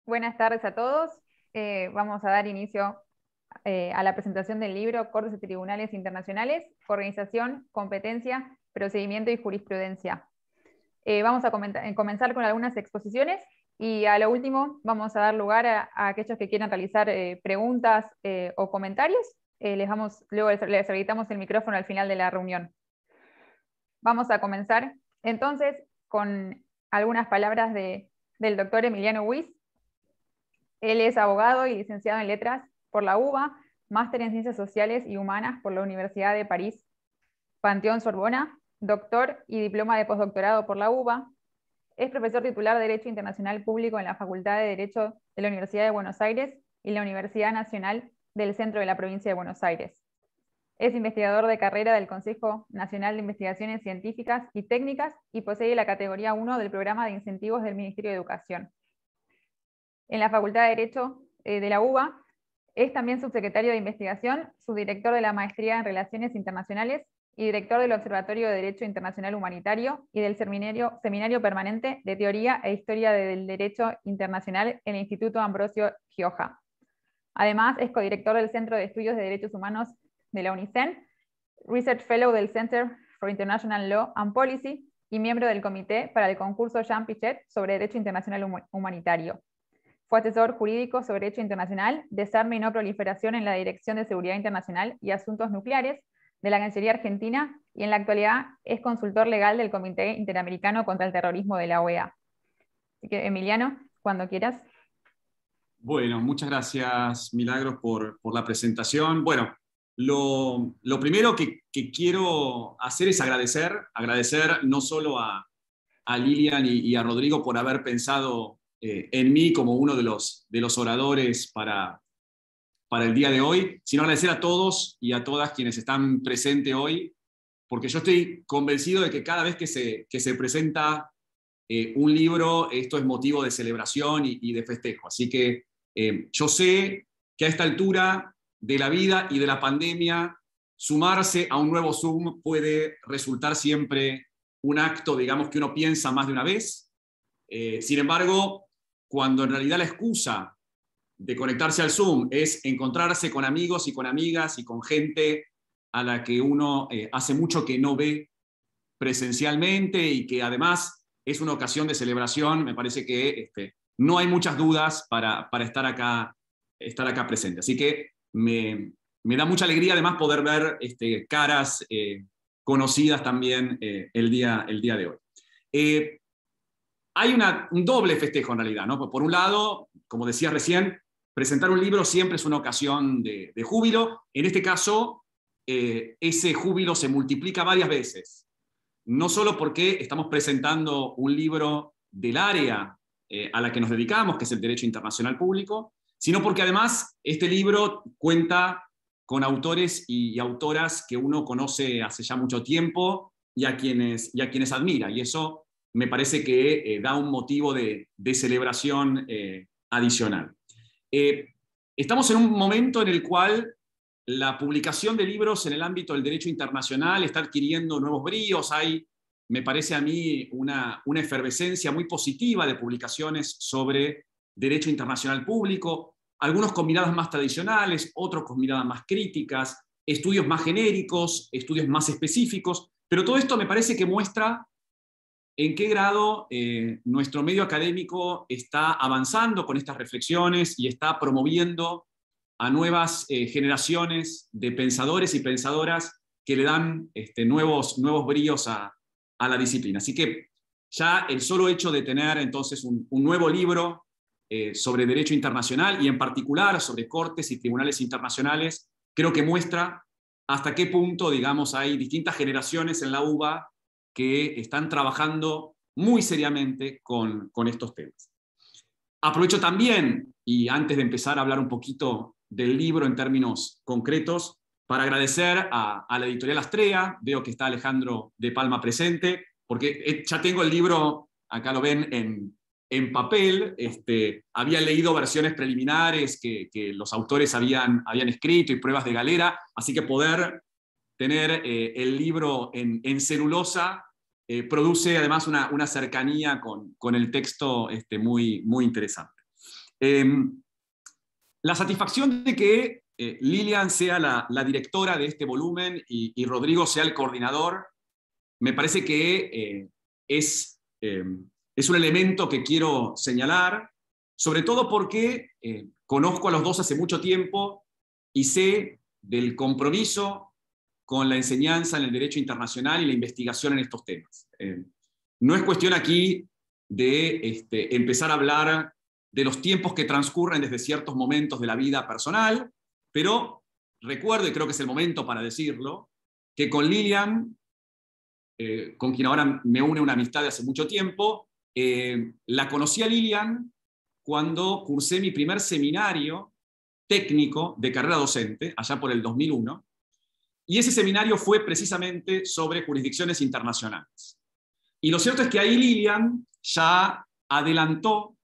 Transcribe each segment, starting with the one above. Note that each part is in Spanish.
Buenas tardes a todos. Vamos a dar inicio a la presentación del libro Cortes de Tribunales Internacionales, Organización, Competencia, Procedimiento y Jurisprudencia. Vamos a comenzar con algunas exposiciones y a lo último vamos a dar lugar a aquellos que quieran realizar preguntas o comentarios. Luego les habilitamos el micrófono al final de la reunión. Vamos a comenzar entonces con algunas palabras del doctor Emiliano Huiz. Él es abogado y licenciado en Letras por la UBA, máster en Ciencias Sociales y Humanas por la Universidad de París, Panteón Sorbona, doctor y diploma de postdoctorado por la UBA. Es profesor titular de Derecho Internacional Público en la Facultad de Derecho de la Universidad de Buenos Aires y la Universidad Nacional del Centro de la Provincia de Buenos Aires. Es investigador de carrera del Consejo Nacional de Investigaciones Científicas y Técnicas y posee la categoría 1 del programa de incentivos del Ministerio de Educación. En la Facultad de Derecho de la UBA es también subsecretario de Investigación, subdirector de la Maestría en Relaciones Internacionales y director del Observatorio de Derecho Internacional Humanitario y del Seminario Permanente de Teoría e Historia del Derecho Internacional en el Instituto Ambrosio Gioja. Además, es codirector del Centro de Estudios de Derechos Humanos de la UNICEN, Research Fellow del Center for International Law and Policy y miembro del Comité para el concurso Jean Pichet sobre Derecho Internacional Humanitario. Fue asesor jurídico sobre Derecho Internacional, Desarme y No Proliferación en la Dirección de Seguridad Internacional y Asuntos Nucleares de la Cancillería Argentina y en la actualidad es consultor legal del Comité Interamericano contra el Terrorismo de la OEA. Así que, Emiliano, cuando quieras. Bueno, muchas gracias, Milagros, por la presentación. Bueno, lo primero que quiero hacer es agradecer no solo a Lilian y a Rodrigo por haber pensado en mí como uno de los oradores para el día de hoy, sino agradecer a todos y a todas quienes están presentes hoy, porque yo estoy convencido de que cada vez que se presenta un libro, esto es motivo de celebración y de festejo. Así que yo sé que a esta altura de la vida y de la pandemia, sumarse a un nuevo Zoom puede resultar siempre un acto, digamos, que uno piensa más de una vez. Sin embargo, cuando en realidad la excusa de conectarse al Zoom es encontrarse con amigos y con amigas y con gente a la que uno hace mucho que no ve presencialmente y que además es una ocasión de celebración, me parece que no hay muchas dudas para estar acá presente. Así que me da mucha alegría además poder ver caras conocidas también el día de hoy. Hay un doble festejo en realidad, ¿no? Por un lado, como decía recién, presentar un libro siempre es una ocasión de júbilo. En este caso, ese júbilo se multiplica varias veces. No solo porque estamos presentando un libro del área a la que nos dedicamos, que es el Derecho Internacional Público, sino porque además este libro cuenta con autores y autoras que uno conoce hace ya mucho tiempo y a quienes admira. Y eso me parece que da un motivo de celebración adicional. Estamos en un momento en el cual la publicación de libros en el ámbito del derecho internacional está adquiriendo nuevos bríos. Hay, me parece a mí, una efervescencia muy positiva de publicaciones sobre derecho internacional público, algunos con miradas más tradicionales, otros con miradas más críticas, estudios más genéricos, estudios más específicos, pero todo esto me parece que muestra en qué grado nuestro medio académico está avanzando con estas reflexiones y está promoviendo a nuevas generaciones de pensadores y pensadoras que le dan nuevos bríos a la disciplina. Así que ya el solo hecho de tener entonces un nuevo libro sobre derecho internacional y en particular sobre cortes y tribunales internacionales, creo que muestra hasta qué punto, digamos, hay distintas generaciones en la UBA que están trabajando muy seriamente con estos temas. Aprovecho también, y antes de empezar a hablar un poquito del libro en términos concretos, para agradecer a la editorial Astrea. Veo que está Alejandro de Palma presente, porque ya tengo el libro, acá lo ven en papel. Había leído versiones preliminares que los autores habían escrito y pruebas de galera, así que poder tener el libro en celulosa produce además una cercanía con el texto muy interesante. La satisfacción de que Lilian sea la directora de este volumen y Rodrigo sea el coordinador, me parece que es un elemento que quiero señalar, sobre todo porque conozco a los dos hace mucho tiempo y sé del compromiso con la enseñanza en el derecho internacional y la investigación en estos temas. No es cuestión aquí de empezar a hablar de los tiempos que transcurren desde ciertos momentos de la vida personal, pero recuerdo, y creo que es el momento para decirlo, que con Lilian, con quien ahora me une una amistad de hace mucho tiempo, la conocí a Lilian cuando cursé mi primer seminario técnico de carrera docente, allá por el 2001, y ese seminario fue precisamente sobre jurisdicciones internacionales. Y lo cierto es que ahí Lilian ya adelantó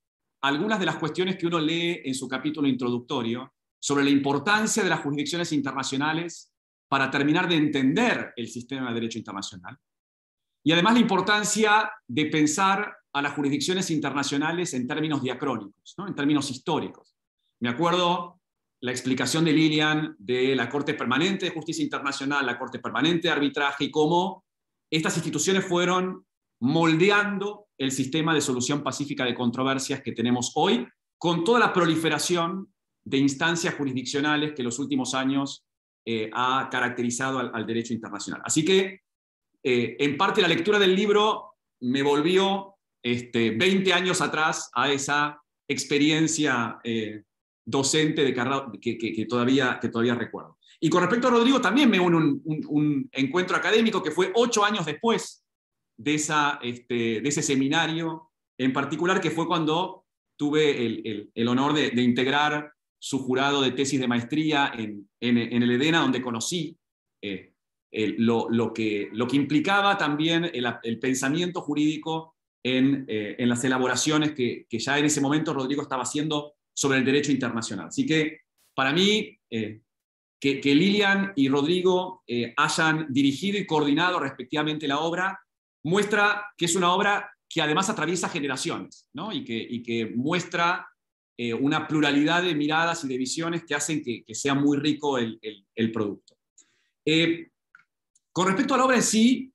algunas de las cuestiones que uno lee en su capítulo introductorio sobre la importancia de las jurisdicciones internacionales para terminar de entender el sistema de derecho internacional. Y además la importancia de pensar a las jurisdicciones internacionales en términos diacrónicos, ¿no? En términos históricos. Me acuerdo la explicación de Lilian de la Corte Permanente de Justicia Internacional, la Corte Permanente de Arbitraje, y cómo estas instituciones fueron moldeando el sistema de solución pacífica de controversias que tenemos hoy, con toda la proliferación de instancias jurisdiccionales que en los últimos años ha caracterizado al derecho internacional. Así que, en parte, la lectura del libro me volvió 20 años atrás a esa experiencia docente de carrera que todavía recuerdo. Y con respecto a Rodrigo, también me une un encuentro académico que fue 8 años después de ese seminario en particular, que fue cuando tuve el honor de integrar su jurado de tesis de maestría en el EDENA, donde conocí lo que implicaba también el pensamiento jurídico en las elaboraciones que ya en ese momento Rodrigo estaba haciendo sobre el derecho internacional. Así que para mí, que Lilian y Rodrigo hayan dirigido y coordinado respectivamente la obra, muestra que es una obra que además atraviesa generaciones, ¿no? y que muestra una pluralidad de miradas y de visiones que hacen que sea muy rico el producto. Con respecto a la obra en sí,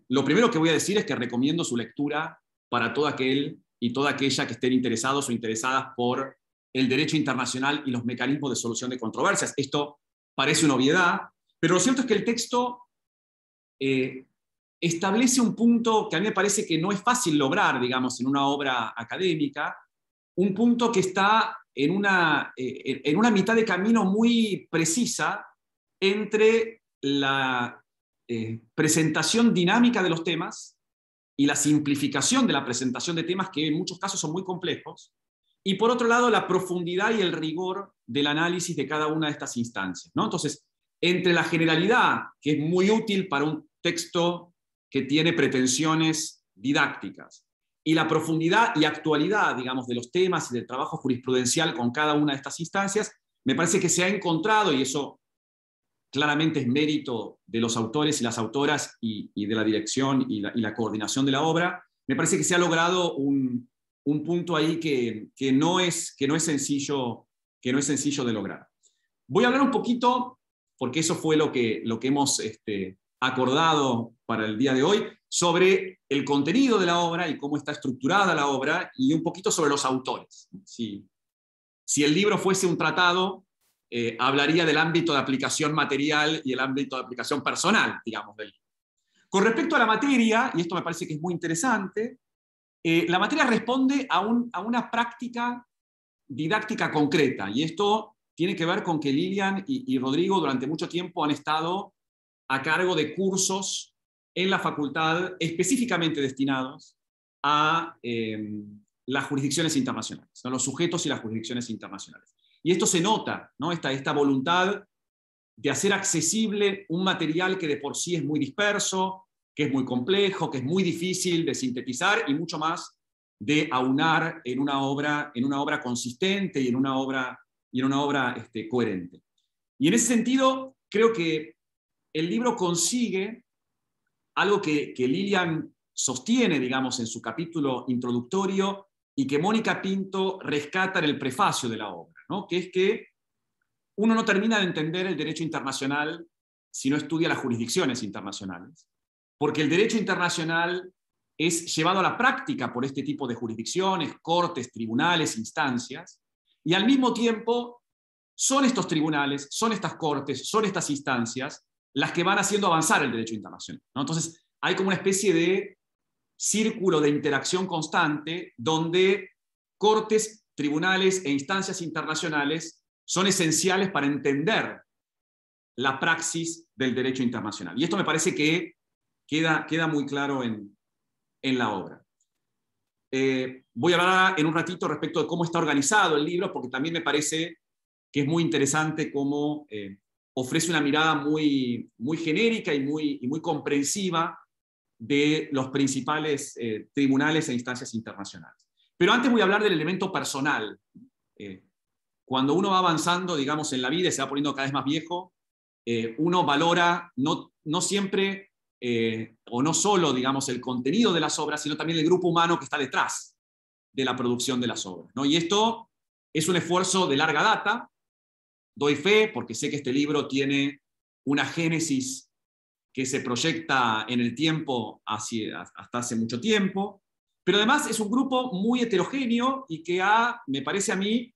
lo primero que voy a decir es que recomiendo su lectura para todo aquel y toda aquella que estén interesados o interesadas por el derecho internacional y los mecanismos de solución de controversias. Esto parece una obviedad, pero lo cierto es que el texto establece un punto que a mí me parece que no es fácil lograr, digamos, en una obra académica, un punto que está en una mitad de camino muy precisa entre la presentación dinámica de los temas y la simplificación de la presentación de temas que en muchos casos son muy complejos, y por otro lado la profundidad y el rigor del análisis de cada una de estas instancias, ¿no? Entonces, entre la generalidad, que es muy útil para un texto que tiene pretensiones didácticas, y la profundidad y actualidad, digamos, de los temas y del trabajo jurisprudencial con cada una de estas instancias, me parece que se ha encontrado, y eso claramente es mérito de los autores y las autoras y de la dirección y la coordinación de la obra, me parece que se ha logrado un punto ahí que no es sencillo de lograr. Voy a hablar un poquito, porque eso fue lo que hemos acordado para el día de hoy, sobre el contenido de la obra y cómo está estructurada la obra, y un poquito sobre los autores. Si el libro fuese un tratado, hablaría del ámbito de aplicación material y el ámbito de aplicación personal, digamos, del libro. Con respecto a la materia, y esto me parece que es muy interesante, la materia responde a una práctica didáctica concreta, y esto tiene que ver con que Lilian y Rodrigo durante mucho tiempo han estado a cargo de cursos en la facultad específicamente destinados a las jurisdicciones internacionales, a los sujetos y las jurisdicciones internacionales. Y esto se nota, ¿no? Esta voluntad de hacer accesible un material que de por sí es muy disperso, que es muy complejo, que es muy difícil de sintetizar, y mucho más de aunar en una obra consistente y en una obra coherente. Y en ese sentido, creo que el libro consigue algo que Lilian sostiene, digamos, en su capítulo introductorio, y que Mónica Pinto rescata en el prefacio de la obra, ¿no? Que es que uno no termina de entender el derecho internacional si no estudia las jurisdicciones internacionales, porque el derecho internacional es llevado a la práctica por este tipo de jurisdicciones, cortes, tribunales, instancias, y al mismo tiempo son estos tribunales, son estas cortes, son estas instancias las que van haciendo avanzar el derecho internacional, ¿no? Entonces hay como una especie de círculo de interacción constante donde cortes, tribunales e instancias internacionales son esenciales para entender la praxis del derecho internacional. Y esto me parece que queda muy claro en la obra. Voy a hablar en un ratito respecto de cómo está organizado el libro, porque también me parece que es muy interesante cómo ofrece una mirada muy, muy genérica y muy comprensiva de los principales tribunales e instancias internacionales. Pero antes voy a hablar del elemento personal. Cuando uno va avanzando, digamos, en la vida y se va poniendo cada vez más viejo, uno valora no siempre o no solo, digamos, el contenido de las obras, sino también el grupo humano que está detrás de la producción de las obras, ¿no? Y esto es un esfuerzo de larga data. Doy fe porque sé que este libro tiene una génesis que se proyecta en el tiempo hasta hace mucho tiempo, pero además es un grupo muy heterogéneo y que me parece a mí,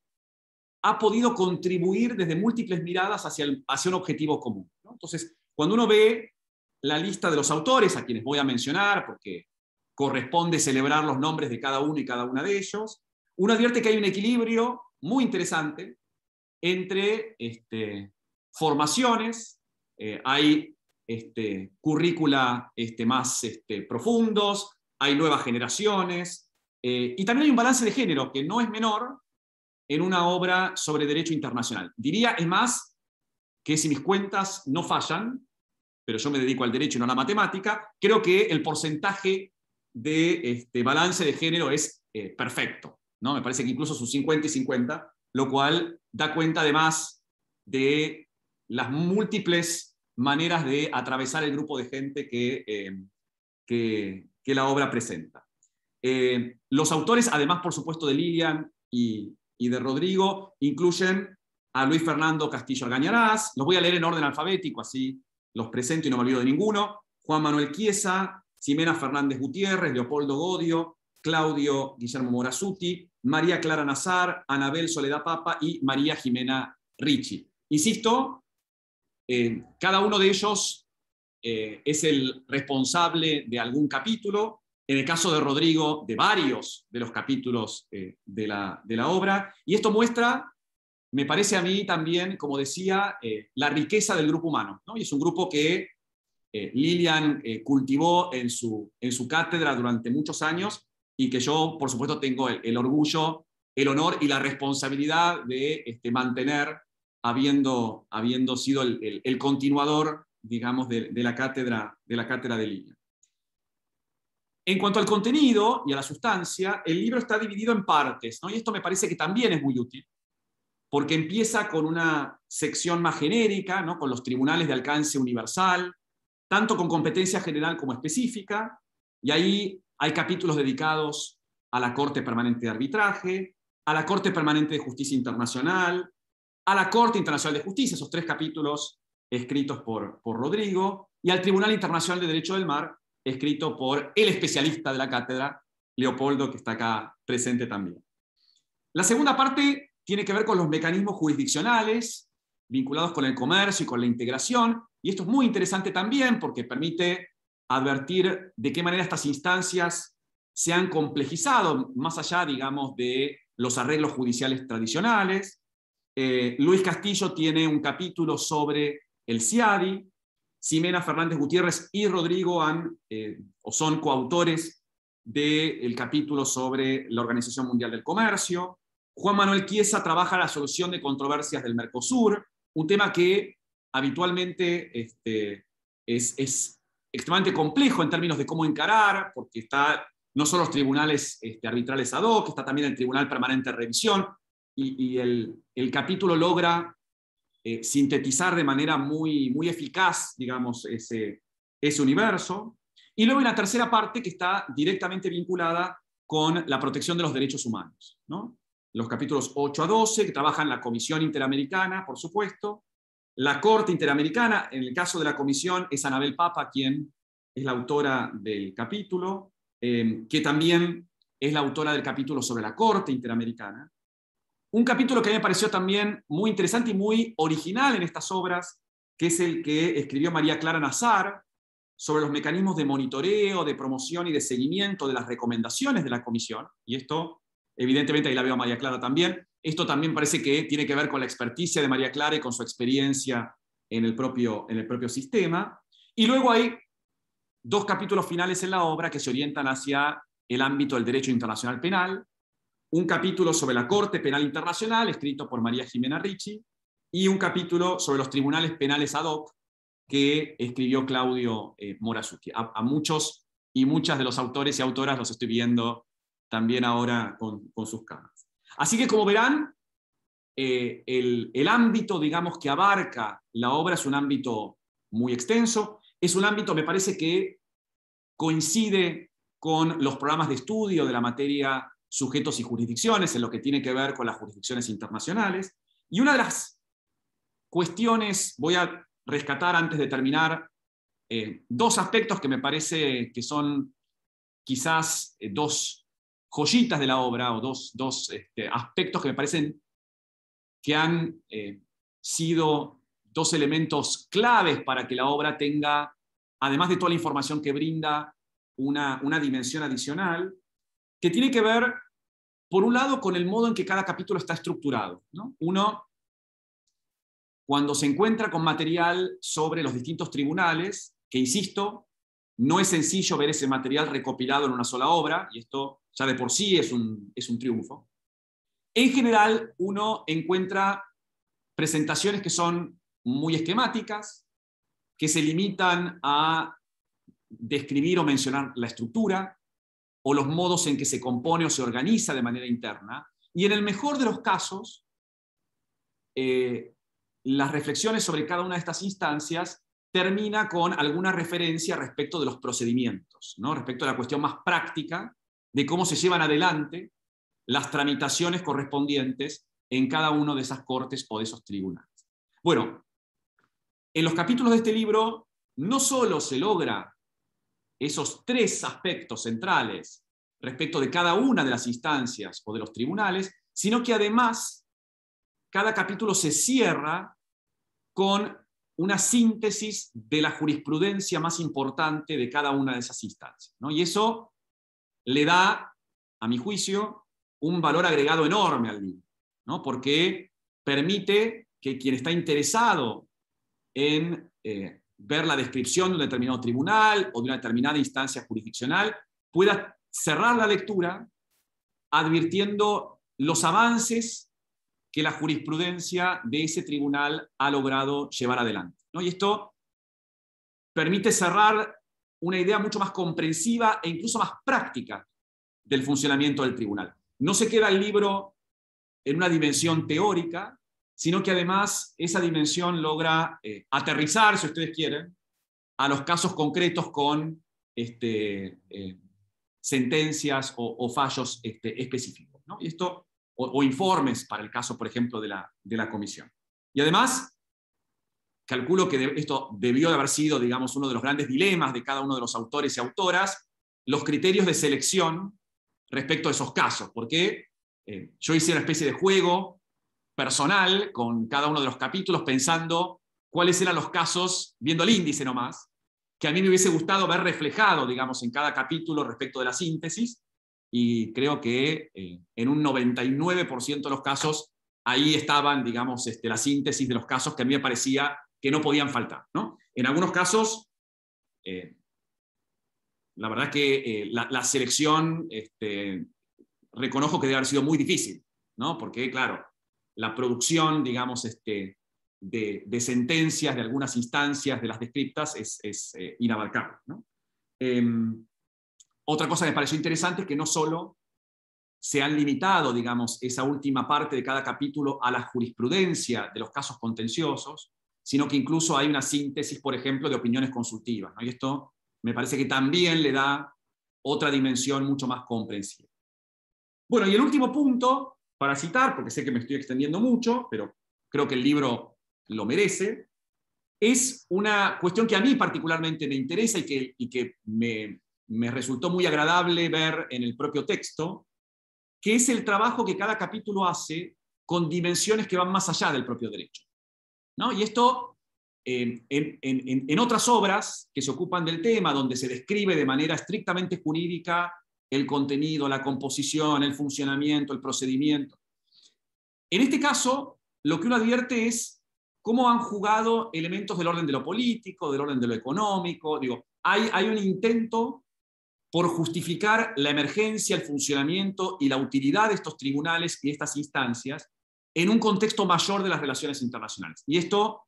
ha podido contribuir desde múltiples miradas hacia un objetivo común, ¿no? Entonces, cuando uno ve la lista de los autores, a quienes voy a mencionar, porque corresponde celebrar los nombres de cada uno y cada una de ellos, uno advierte que hay un equilibrio muy interesante entre formaciones, hay currícula más profundos, hay nuevas generaciones, y también hay un balance de género que no es menor en una obra sobre derecho internacional. Diría, es más, que si mis cuentas no fallan, pero yo me dedico al derecho y no a la matemática, creo que el porcentaje de balance de género es perfecto, ¿no? Me parece que incluso sus 50 y 50, lo cual da cuenta además de las múltiples maneras de atravesar el grupo de gente que la obra presenta. Los autores, además, por supuesto, de Lilian y de Rodrigo, incluyen a Luis Fernando Castillo Argañarás. Los voy a leer en orden alfabético, así los presento y no me olvido de ninguno. Juan Manuel Chiesa, Ximena Fernández Gutiérrez, Leopoldo Godio, Claudio Guillermo Morazzuti, María Clara Nazar, Anabel Soledad Papa y María Jimena Ricci. Insisto, cada uno de ellos es el responsable de algún capítulo. En el caso de Rodrigo, de varios de los capítulos de la obra. Y esto muestra, me parece a mí también, como decía, la riqueza del grupo humano, ¿no? Y es un grupo que Lilian cultivó en su cátedra durante muchos años y que yo, por supuesto, tengo el orgullo, el honor y la responsabilidad de mantener, habiendo sido el continuador, digamos, de la cátedra de Lilian. En cuanto al contenido y a la sustancia, el libro está dividido en partes, ¿no? Y esto me parece que también es muy útil, porque empieza con una sección más genérica, ¿no? Con los tribunales de alcance universal, tanto con competencia general como específica, y ahí hay capítulos dedicados a la Corte Permanente de Arbitraje, a la Corte Permanente de Justicia Internacional, a la Corte Internacional de Justicia, esos 3 capítulos escritos por Rodrigo, y al Tribunal Internacional de Derecho del Mar, escrito por el especialista de la cátedra, Leopoldo, que está acá presente también. La segunda parte tiene que ver con los mecanismos jurisdiccionales vinculados con el comercio y con la integración, y esto es muy interesante también porque permite advertir de qué manera estas instancias se han complejizado, más allá, digamos, de los arreglos judiciales tradicionales. Luis Castillo tiene un capítulo sobre el CIADI, Ximena Fernández Gutiérrez y Rodrigo son coautores del capítulo sobre la Organización Mundial del Comercio. Juan Manuel Chiesa trabaja la solución de controversias del Mercosur, un tema que habitualmente es extremadamente complejo en términos de cómo encarar, porque está no solo los tribunales arbitrales ad hoc, está también el Tribunal Permanente de Revisión, y el capítulo logra sintetizar de manera muy, muy eficaz, digamos, ese universo. Y luego hay una tercera parte que está directamente vinculada con la protección de los derechos humanos, ¿no? Los capítulos 8 a 12, que trabajan la Comisión Interamericana, por supuesto, la Corte Interamericana. En el caso de la Comisión es Anabel Papa quien es la autora del capítulo, que también es la autora del capítulo sobre la Corte Interamericana. Un capítulo que a mí me pareció también muy interesante y muy original en estas obras, que es el que escribió María Clara Nazar sobre los mecanismos de monitoreo, de promoción y de seguimiento de las recomendaciones de la Comisión. Y esto, evidentemente, ahí la veo a María Clara también. Esto también parece que tiene que ver con la experticia de María Clara y con su experiencia en el propio sistema. Y luego hay dos capítulos finales en la obra que se orientan hacia el ámbito del derecho internacional penal, un capítulo sobre la Corte Penal Internacional, escrito por María Jimena Ricci, y un capítulo sobre los tribunales penales ad hoc, que escribió Claudio Morazuki. A muchos y muchas de los autores y autoras los estoy viendo también ahora con sus cámaras. Así que, como verán, el ámbito, digamos, que abarca la obra es un ámbito muy extenso, es un ámbito, me parece, que coincide con los programas de estudio de la materia sujetos y jurisdicciones, en lo que tiene que ver con las jurisdicciones internacionales. Y una de las cuestiones, voy a rescatar antes de terminar, dos aspectos que me parece que son quizás dos joyitas de la obra, o dos aspectos que me parecen que han sido dos elementos claves para que la obra tenga, además de toda la información que brinda, una dimensión adicional, que tiene que ver, por un lado, con el modo en que cada capítulo está estructurado, ¿no? Uno, cuando se encuentra con material sobre los distintos tribunales, que, insisto, no es sencillo ver ese material recopilado en una sola obra, y esto ya de por sí es un triunfo. En general, uno encuentra presentaciones que son muy esquemáticas, que se limitan a describir o mencionar la estructura, o los modos en que se compone o se organiza de manera interna, y en el mejor de los casos, las reflexiones sobre cada una de estas instancias termina con alguna referencia respecto de los procedimientos, ¿no? Respecto a la cuestión más práctica de cómo se llevan adelante las tramitaciones correspondientes en cada uno de esas cortes o de esos tribunales. Bueno, en los capítulos de este libro no solo se logra esos tres aspectos centrales respecto de cada una de las instancias o de los tribunales, sino que además cada capítulo se cierra con una síntesis de la jurisprudencia más importante de cada una de esas instancias, ¿no? Y eso le da, a mi juicio, un valor agregado enorme al libro, ¿no? Porque permite que quien está interesado en ver la descripción de un determinado tribunal o de una determinada instancia jurisdiccional pueda cerrar la lectura advirtiendo los avances que la jurisprudencia de ese tribunal ha logrado llevar adelante, ¿no? Y esto permite cerrar una idea mucho más comprensiva e incluso más práctica del funcionamiento del tribunal. No se queda el libro en una dimensión teórica, sino que además esa dimensión logra aterrizar, si ustedes quieren, a los casos concretos con sentencias o fallos específicos, ¿no? Y esto, o informes para el caso, por ejemplo, de la comisión. Y además, calculo que esto debió de haber sido, digamos, uno de los grandes dilemas de cada uno de los autores y autoras, los criterios de selección respecto a esos casos, porque yo hice una especie de juego personal con cada uno de los capítulos pensando cuáles eran los casos, viendo el índice nomás, que a mí me hubiese gustado ver reflejado, digamos, en cada capítulo respecto de la síntesis, y creo que en un 99% de los casos ahí estaban, digamos, la síntesis de los casos que a mí me parecía que no podían faltar, ¿no? En algunos casos, la verdad es que la selección, reconozco que debe haber sido muy difícil, ¿no? Porque, claro, la producción, digamos, de sentencias de algunas instancias de las descriptas es inabarcable, ¿no? Otra cosa que me pareció interesante es que no solo se han limitado, digamos, esa última parte de cada capítulo a la jurisprudencia de los casos contenciosos, sino que incluso hay una síntesis, por ejemplo, de opiniones consultivas, ¿no? Y esto me parece que también le da otra dimensión mucho más comprensiva. Bueno, y el último punto, para citar, porque sé que me estoy extendiendo mucho, pero creo que el libro lo merece, es una cuestión que a mí particularmente me interesa y que me resultó muy agradable ver en el propio texto, que es el trabajo que cada capítulo hace con dimensiones que van más allá del propio derecho, ¿no? Y esto, en otras obras que se ocupan del tema, donde se describe de manera estrictamente jurídica el contenido, la composición, el funcionamiento, el procedimiento. En este caso, lo que uno advierte es cómo han jugado elementos del orden de lo político, del orden de lo económico. Digo, hay un intento por justificar la emergencia, el funcionamiento y la utilidad de estos tribunales y estas instancias en un contexto mayor de las relaciones internacionales. Y esto,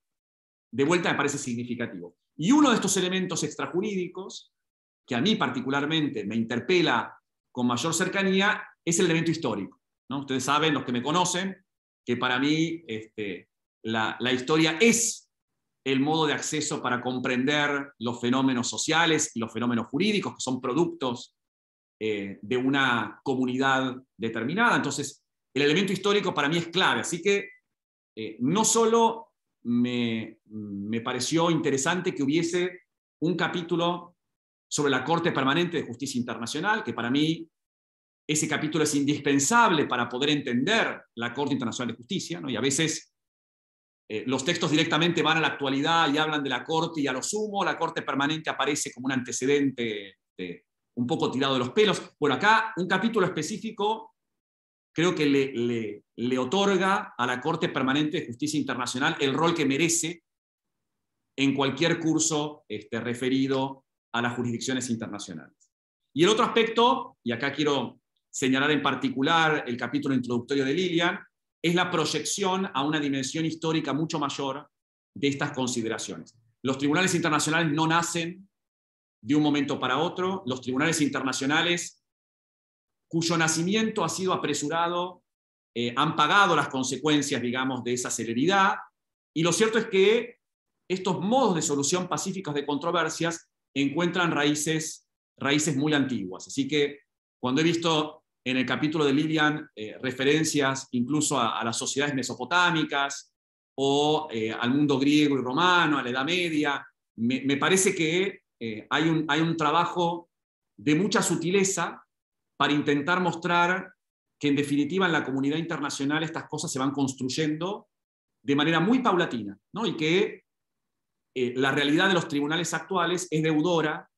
de vuelta, me parece significativo. Y uno de estos elementos extrajurídicos, que a mí particularmente me interpela con mayor cercanía, es el elemento histórico, ¿no? Ustedes saben, los que me conocen, que para mí la historia es el modo de acceso para comprender los fenómenos sociales y los fenómenos jurídicos, que son productos de una comunidad determinada. Entonces, el elemento histórico para mí es clave. Así que no solo me pareció interesante que hubiese un capítulo sobre la Corte Permanente de Justicia Internacional, que para mí ese capítulo es indispensable para poder entender la Corte Internacional de Justicia, ¿no? Y a veces los textos directamente van a la actualidad y hablan de la Corte, y a lo sumo la Corte Permanente aparece como un antecedente un poco tirado de los pelos. Bueno, acá un capítulo específico creo que le otorga a la Corte Permanente de Justicia Internacional el rol que merece en cualquier curso referido a las jurisdicciones internacionales. Y el otro aspecto, y acá quiero señalar en particular el capítulo introductorio de Lilian, es la proyección a una dimensión histórica mucho mayor de estas consideraciones. Los tribunales internacionales no nacen de un momento para otro. Los tribunales internacionales, cuyo nacimiento ha sido apresurado, han pagado las consecuencias, digamos, de esa celeridad. Y lo cierto es que estos modos de solución pacíficos de controversias encuentran raíces muy antiguas. Así que cuando he visto en el capítulo de Lilian referencias incluso a las sociedades mesopotámicas o al mundo griego y romano, a la Edad Media, me parece que hay un trabajo de mucha sutileza para intentar mostrar que en definitiva en la comunidad internacional estas cosas se van construyendo de manera muy paulatina, ¿no? Y que la realidad de los tribunales actuales es deudora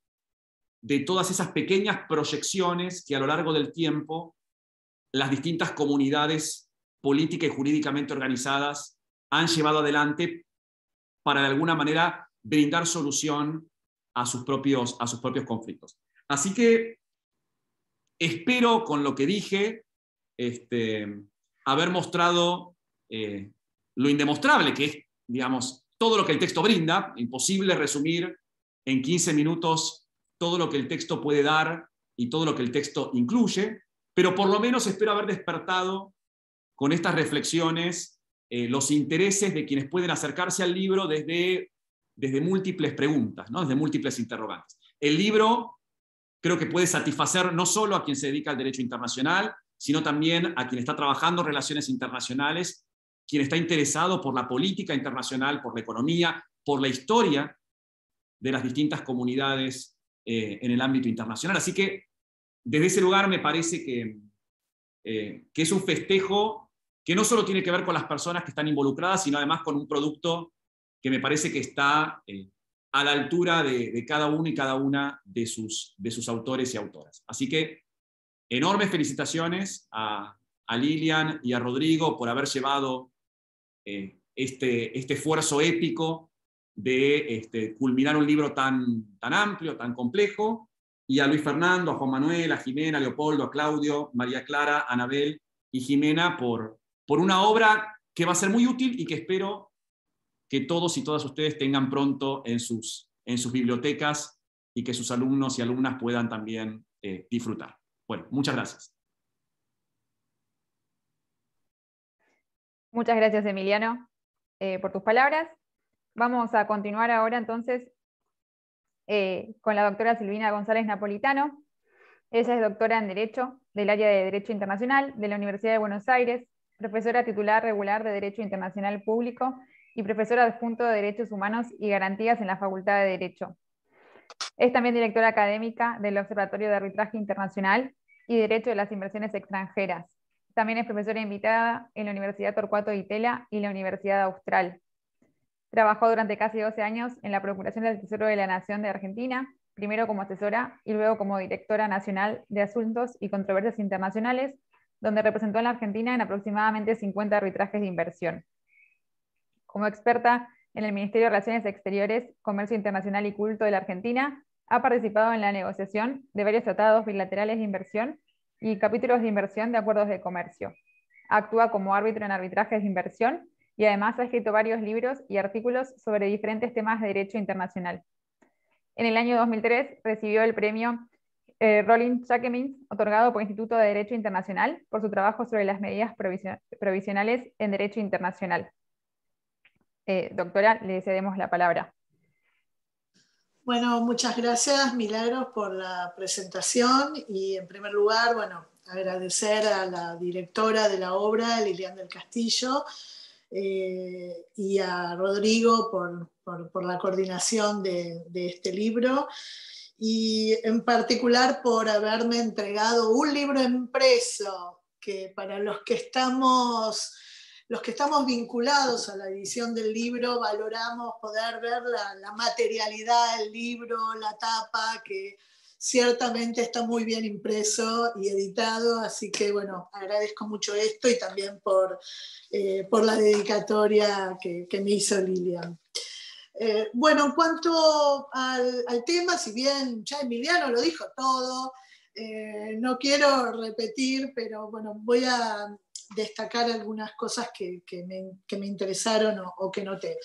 de todas esas pequeñas proyecciones que a lo largo del tiempo las distintas comunidades política y jurídicamente organizadas han llevado adelante para de alguna manera brindar solución a sus propios conflictos. Así que espero con lo que dije haber mostrado lo indemostrable que es, digamos, todo lo que el texto brinda. Imposible resumir en 15 minutos todo lo que el texto puede dar y todo lo que el texto incluye, pero por lo menos espero haber despertado con estas reflexiones los intereses de quienes pueden acercarse al libro desde múltiples preguntas, ¿no? Desde múltiples interrogantes. El libro creo que puede satisfacer no solo a quien se dedica al derecho internacional, sino también a quien está trabajando en relaciones internacionales, quien está interesado por la política internacional, por la economía, por la historia de las distintas comunidades en el ámbito internacional. Así que desde ese lugar me parece que es un festejo que no solo tiene que ver con las personas que están involucradas, sino además con un producto que me parece que está a la altura de cada uno y cada una de sus autores y autoras. Así que enormes felicitaciones a Lilian y a Rodrigo por haber llevado este esfuerzo épico de culminar un libro tan amplio, tan complejo, y a Luis Fernando, a Juan Manuel, a Jimena, a Leopoldo, a Claudio, María Clara, a Anabel y Jimena por una obra que va a ser muy útil y que espero que todos y todas ustedes tengan pronto en sus bibliotecas y que sus alumnos y alumnas puedan también disfrutar. Bueno, muchas gracias. Muchas gracias, Emiliano, por tus palabras. Vamos a continuar ahora entonces con la doctora Silvina González Napolitano. Ella es doctora en Derecho del área de Derecho Internacional de la Universidad de Buenos Aires, profesora titular regular de Derecho Internacional Público y profesora adjunto de Derechos Humanos y Garantías en la Facultad de Derecho. Es también directora académica del Observatorio de Arbitraje Internacional y Derecho de las Inversiones Extranjeras. También es profesora invitada en la Universidad Torcuato Di Itela y la Universidad Austral. Trabajó durante casi 12 años en la Procuración del Tesoro de la Nación de Argentina, primero como asesora y luego como directora nacional de Asuntos y Controversias Internacionales, donde representó a la Argentina en aproximadamente 50 arbitrajes de inversión. Como experta en el Ministerio de Relaciones Exteriores, Comercio Internacional y Culto de la Argentina, ha participado en la negociación de varios tratados bilaterales de inversión y capítulos de inversión de acuerdos de comercio. Actúa como árbitro en arbitrajes de inversión y además ha escrito varios libros y artículos sobre diferentes temas de derecho internacional. En el año 2003 recibió el premio Roland Jacquemins, otorgado por Instituto de Derecho Internacional, por su trabajo sobre las medidas provisionales en derecho internacional. Doctora, le cedemos la palabra. Bueno, muchas gracias, Milagros, por la presentación y en primer lugar, bueno, agradecer a la directora de la obra, Lilian del Castillo, y a Rodrigo por la coordinación de este libro y en particular por haberme entregado un libro impreso que para los que estamos vinculados a la edición del libro valoramos poder ver la materialidad del libro, la tapa, que ciertamente está muy bien impreso y editado, así que bueno, agradezco mucho esto y también por la dedicatoria que me hizo Lilian. Bueno, en cuanto al tema, si bien ya Emiliano lo dijo todo, no quiero repetir, pero bueno, voy a destacar algunas cosas que me interesaron o que noté.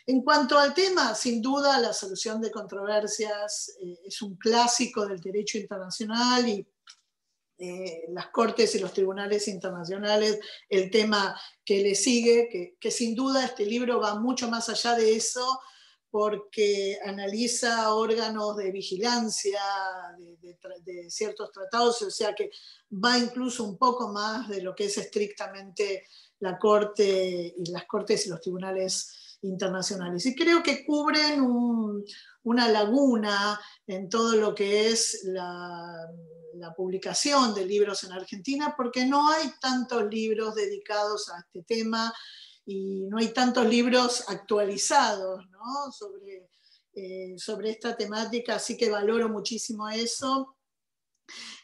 En cuanto al tema, sin duda la solución de controversias es un clásico del derecho internacional y las cortes y los tribunales internacionales, el tema que le sigue, que sin duda este libro va mucho más allá de eso, porque analiza órganos de vigilancia de ciertos tratados, o sea que va incluso un poco más de lo que es estrictamente la corte y las cortes y los tribunales internacionales. Y creo que cubren una laguna en todo lo que es la publicación de libros en Argentina, porque no hay tantos libros dedicados a este tema y no hay tantos libros actualizados, ¿no? sobre esta temática, así que valoro muchísimo eso.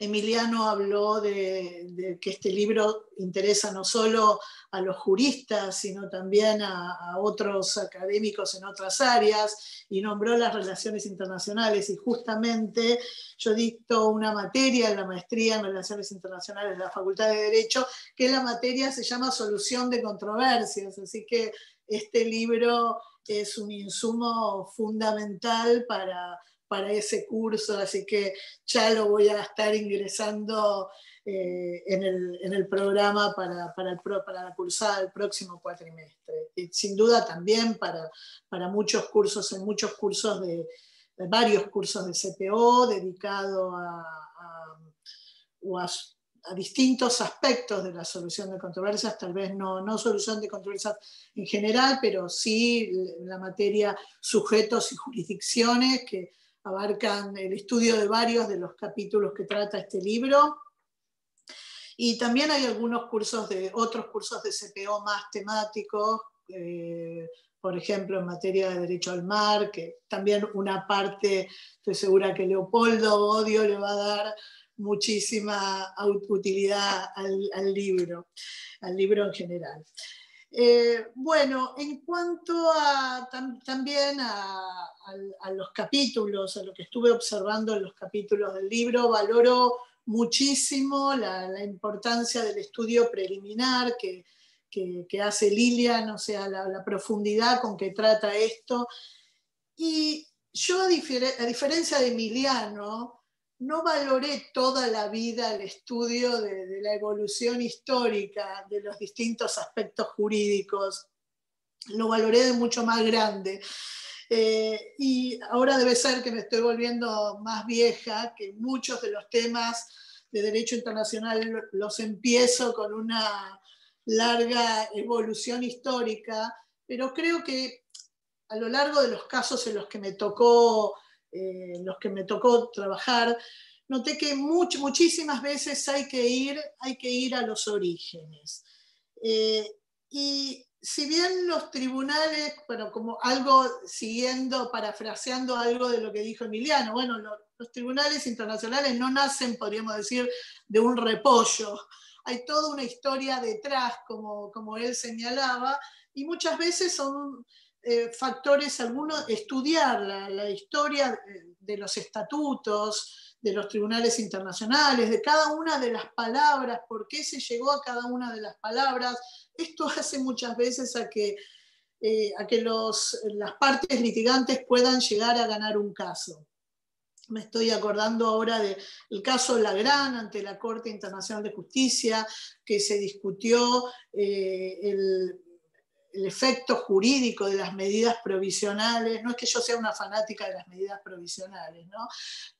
Emiliano habló de que este libro interesa no solo a los juristas, sino también a otros académicos en otras áreas, y nombró las relaciones internacionales, y justamente yo dicto una materia en la maestría en Relaciones Internacionales de la Facultad de Derecho, que la materia se llama Solución de Controversias, así que este libro es un insumo fundamental para ese curso, así que ya lo voy a estar ingresando en el programa para la cursada del próximo cuatrimestre. Y sin duda también para muchos cursos, en muchos cursos varios cursos de CPO dedicados a distintos aspectos de la solución de controversias, tal vez no solución de controversias en general, pero sí la materia sujetos y jurisdicciones, que abarcan el estudio de varios de los capítulos que trata este libro. Y también hay otros cursos de CPO más temáticos, por ejemplo, en materia de derecho al mar, que también una parte, estoy segura que Leopoldo Odio le va a dar muchísima utilidad al libro en general. Bueno, en cuanto también a los capítulos, a lo que estuve observando en los capítulos del libro, valoro muchísimo la importancia del estudio preliminar que hace Lilian, o sea, la profundidad con que trata esto. Y yo, a diferencia de Emiliano, no valoré toda la vida el estudio de la evolución histórica de los distintos aspectos jurídicos. Lo valoré de mucho más grande. Y ahora debe ser que me estoy volviendo más vieja, que muchos de los temas de derecho internacional los empiezo con una larga evolución histórica, pero creo que a lo largo de los casos en los que me tocó trabajar, noté que muchísimas veces hay que ir a los orígenes. Y si bien los tribunales, bueno, como algo parafraseando algo de lo que dijo Emiliano, bueno, los tribunales internacionales no nacen, podríamos decir, de un repollo. Hay toda una historia detrás, como él señalaba, y muchas veces son factores, algunos, estudiar la historia de los estatutos, de los tribunales internacionales, de cada una de las palabras, por qué se llegó a cada una de las palabras. Esto hace muchas veces a que las partes litigantes puedan llegar a ganar un caso. Me estoy acordando ahora del caso Lagrán ante la Corte Internacional de Justicia, que se discutió el efecto jurídico de las medidas provisionales. No es que yo sea una fanática de las medidas provisionales, ¿no?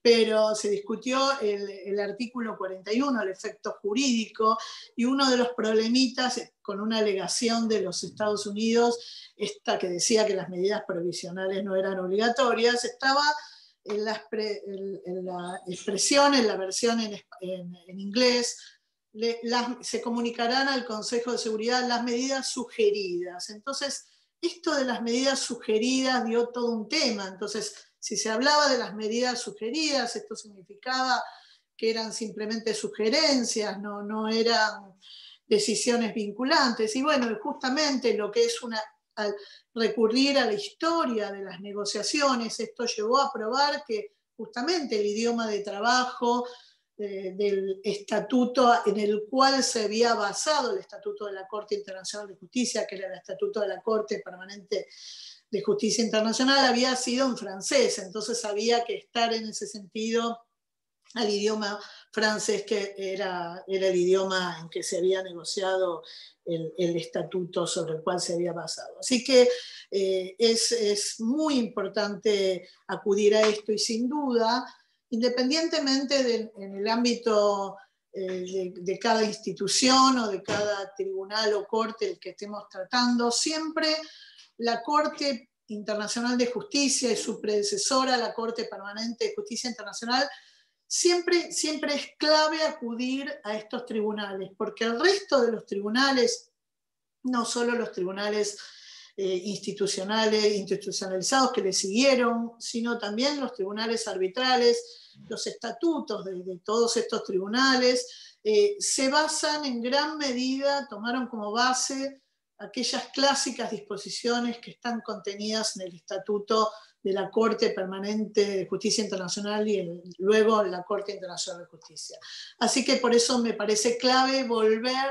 Pero se discutió el artículo 41, el efecto jurídico, y uno de los problemitas con una alegación de los Estados Unidos, esta que decía que las medidas provisionales no eran obligatorias, estaba en la expresión, en la versión en inglés, se comunicarán al Consejo de Seguridad las medidas sugeridas. Entonces, esto de las medidas sugeridas dio todo un tema. Entonces, si se hablaba de las medidas sugeridas, esto significaba que eran simplemente sugerencias, no eran decisiones vinculantes. Y bueno, justamente lo que es al recurrir a la historia de las negociaciones, esto llevó a probar que justamente el idioma de trabajo del estatuto en el cual se había basado el Estatuto de la Corte Internacional de Justicia, que era el Estatuto de la Corte Permanente de Justicia Internacional, había sido en francés. Entonces había que estar en ese sentido al idioma francés, que era el idioma en que se había negociado el estatuto sobre el cual se había basado. Así que es muy importante acudir a esto, y sin duda, independientemente en el ámbito de cada institución o de cada tribunal o corte el que estemos tratando, siempre la Corte Internacional de Justicia y su predecesora, la Corte Permanente de Justicia Internacional, siempre es clave acudir a estos tribunales, porque el resto de los tribunales, no solo los tribunales institucionalizados que le siguieron, sino también los tribunales arbitrales, los estatutos de todos estos tribunales, se basan en gran medida, tomaron como base aquellas clásicas disposiciones que están contenidas en el Estatuto de la Corte Permanente de Justicia Internacional y luego la Corte Internacional de Justicia. Así que por eso me parece clave volver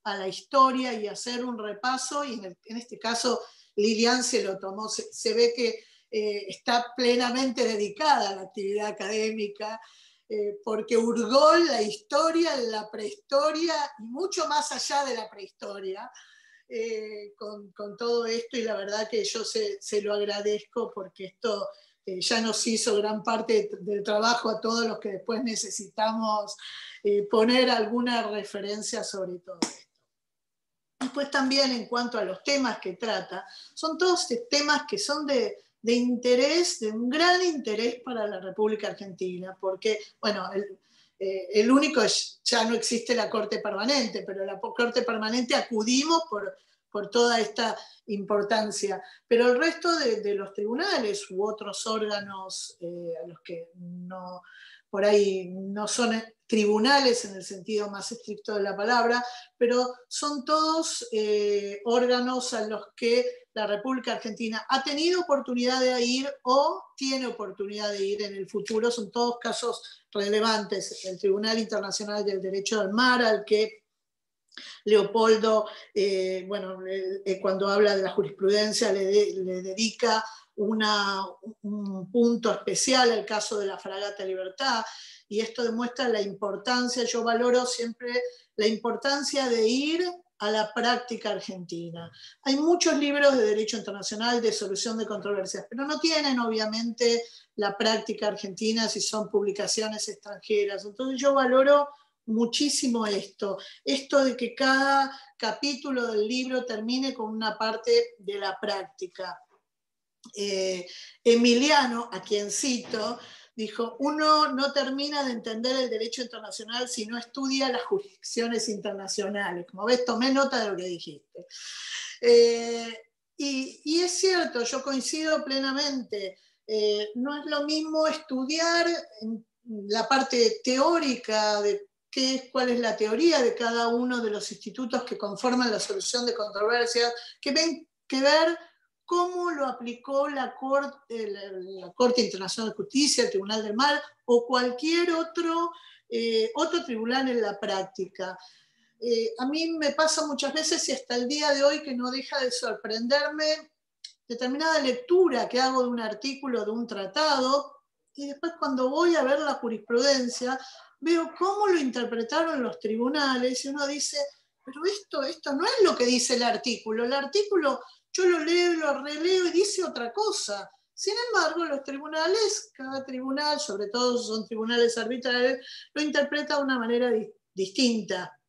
a la historia y hacer un repaso, y en este caso Lilian se lo tomó, se ve que está plenamente dedicada a la actividad académica, porque hurgó la historia, la prehistoria y mucho más allá de la prehistoria, con todo esto, y la verdad que yo se lo agradezco, porque esto ya nos hizo gran parte del trabajo a todos los que después necesitamos poner alguna referencia sobre todo esto. Después también, en cuanto a los temas que trata, son todos temas que son de interés, de un gran interés para la República Argentina, porque, bueno, el único ya no existe la Corte Permanente, pero la Corte Permanente acudimos por toda esta importancia. Pero el resto de los tribunales u otros órganos a los que no, por ahí no son tribunales en el sentido más estricto de la palabra, pero son todos órganos a los que la República Argentina ha tenido oportunidad de ir o tiene oportunidad de ir en el futuro. Son todos casos relevantes. El Tribunal Internacional del Derecho del Mar, al que Leopoldo, cuando habla de la jurisprudencia, le dedica un punto especial al caso de la Fragata Libertad, y esto demuestra la importancia. Yo valoro siempre la importancia de ir a la práctica argentina. Hay muchos libros de derecho internacional de solución de controversias, pero no tienen obviamente la práctica argentina si son publicaciones extranjeras. Entonces yo valoro muchísimo esto de que cada capítulo del libro termine con una parte de la práctica. Emiliano, a quien cito, dijo: uno no termina de entender el derecho internacional si no estudia las jurisdicciones internacionales. Como ves, tomé nota de lo que dijiste. Y es cierto, yo coincido plenamente. No es lo mismo estudiar la parte teórica de cuál es la teoría de cada uno de los institutos que conforman la solución de controversias, que ver cómo lo aplicó la Corte Internacional de Justicia, el Tribunal del Mar o cualquier otro tribunal en la práctica. A mí me pasa muchas veces y hasta el día de hoy que no deja de sorprenderme determinada lectura que hago de un artículo, de un tratado, y después cuando voy a ver la jurisprudencia, veo cómo lo interpretaron los tribunales y uno dice, pero esto no es lo que dice el artículo yo lo leo y lo releo y dice otra cosa. Sin embargo, los tribunales, cada tribunal, sobre todo son tribunales arbitrales, lo interpreta de una manera distinta.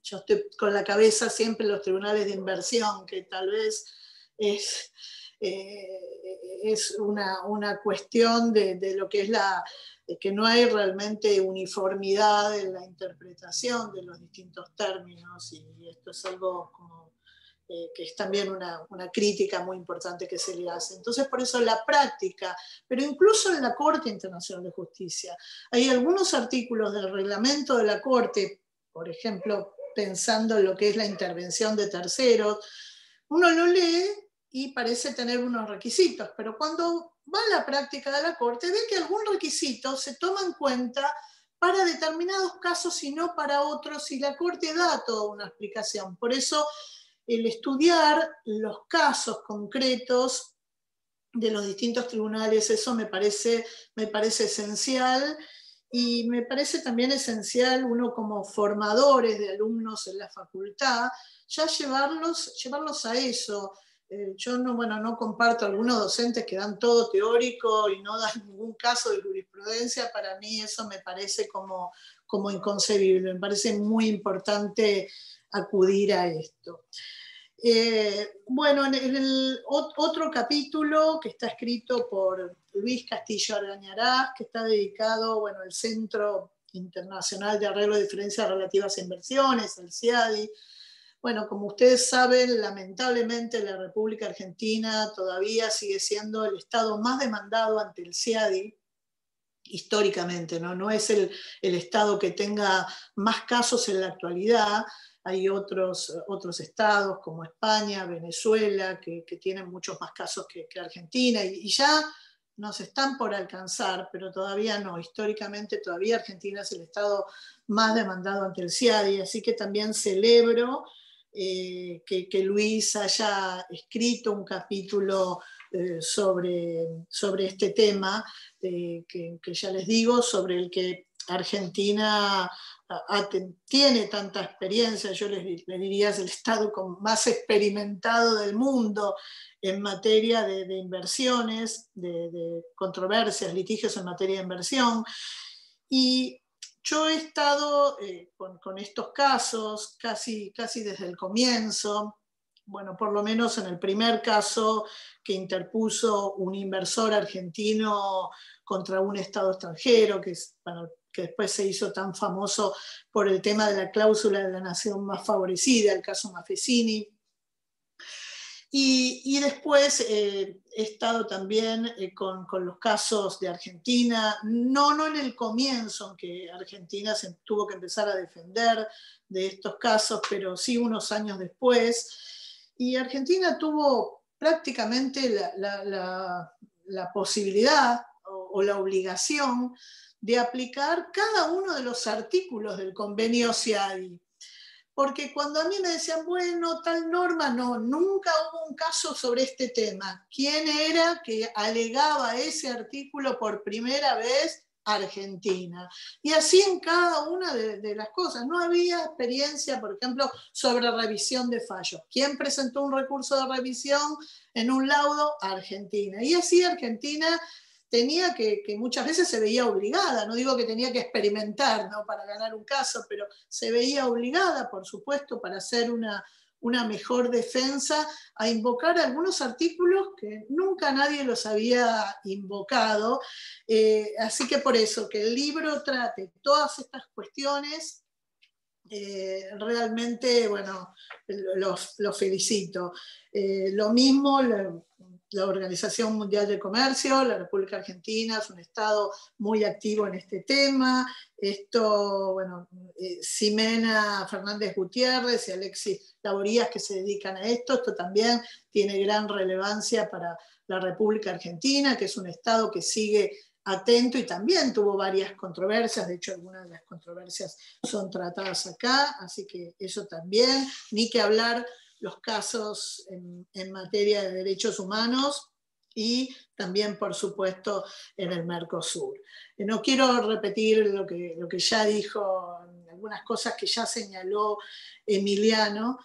Yo estoy con la cabeza siempre en los tribunales de inversión, que tal vez es una cuestión de lo que es de que no hay realmente uniformidad en la interpretación de los distintos términos, y esto es algo como que es también una crítica muy importante que se le hace. Entonces, por eso la práctica, pero incluso en la Corte Internacional de Justicia, hay algunos artículos del reglamento de la Corte, por ejemplo, pensando en lo que es la intervención de terceros, uno lo lee y parece tener unos requisitos, pero cuando va a la práctica de la Corte, ve que algún requisito se toma en cuenta para determinados casos y no para otros, y la Corte da toda una explicación. Por eso, el estudiar los casos concretos de los distintos tribunales, eso me parece esencial, y me parece también esencial uno como formadores de alumnos en la facultad, ya llevarlos a eso. Yo no comparto algunos docentes que dan todo teórico y no dan ningún caso de jurisprudencia. Para mí eso me parece como inconcebible, me parece muy importante acudir a esto. En el otro capítulo que está escrito por Luis Castillo Argañarás, que está dedicado al Centro Internacional de Arreglo de Diferencias Relativas a Inversiones, el CIADI. Como ustedes saben, lamentablemente la República Argentina todavía sigue siendo el Estado más demandado ante el CIADI, históricamente, no es el Estado que tenga más casos en la actualidad. Hay otros estados como España, Venezuela, que tienen muchos más casos que Argentina, y ya nos están por alcanzar, pero todavía no. Históricamente todavía Argentina es el estado más demandado ante el CIADI, así que también celebro que Luis haya escrito un capítulo sobre este tema, que ya les digo, sobre el que Argentina tiene tanta experiencia. Yo les diría es el estado más experimentado del mundo en materia de inversiones, de controversias, litigios en materia de inversión. Y yo he estado con estos casos casi desde el comienzo. Por lo menos en el primer caso que interpuso un inversor argentino contra un estado extranjero, que después se hizo tan famoso por el tema de la cláusula de la nación más favorecida, el caso Maffesini. Y después he estado también con los casos de Argentina, no en el comienzo, en que Argentina se tuvo que empezar a defender de estos casos, pero sí unos años después. Y Argentina tuvo prácticamente la posibilidad o la obligación de aplicar cada uno de los artículos del convenio CIADI. Porque cuando a mí me decían, tal norma, no, nunca hubo un caso sobre este tema. ¿Quién era que alegaba ese artículo por primera vez? Argentina. Y así en cada una de las cosas. No había experiencia, por ejemplo, sobre revisión de fallos. ¿Quién presentó un recurso de revisión en un laudo? Argentina. Y así Argentina tenía que muchas veces se veía obligada, no digo que tenía que experimentar, ¿no?, para ganar un caso, pero se veía obligada, por supuesto, para hacer una mejor defensa, a invocar algunos artículos que nunca nadie los había invocado. Así que por eso, que el libro trate todas estas cuestiones, realmente, bueno, los felicito. Lo mismo la Organización Mundial del Comercio, la República Argentina es un estado muy activo en este tema. Esto, bueno, Ximena Fernández Gutiérrez y Alexis Laborías, que se dedican a esto también tiene gran relevancia para la República Argentina, que es un estado que sigue atento y también tuvo varias controversias, de hecho algunas de las controversias son tratadas acá, así que eso también, ni que hablar los casos en materia de derechos humanos y también, por supuesto, en el Mercosur. No quiero repetir lo que ya dijo, algunas cosas que ya señaló Emiliano,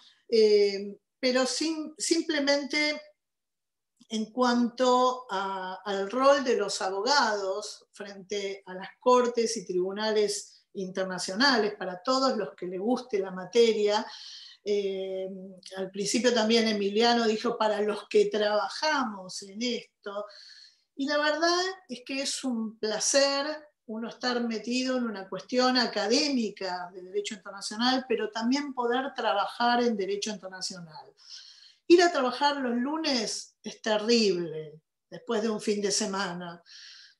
pero simplemente en cuanto al rol de los abogados frente a las cortes y tribunales internacionales, para todos los que les guste la materia. Al principio también Emiliano dijo para los que trabajamos en esto, y la verdad es que es un placer uno estar metido en una cuestión académica de derecho internacional, pero también poder trabajar en derecho internacional. Ir a trabajar los lunes es terrible, después de un fin de semana.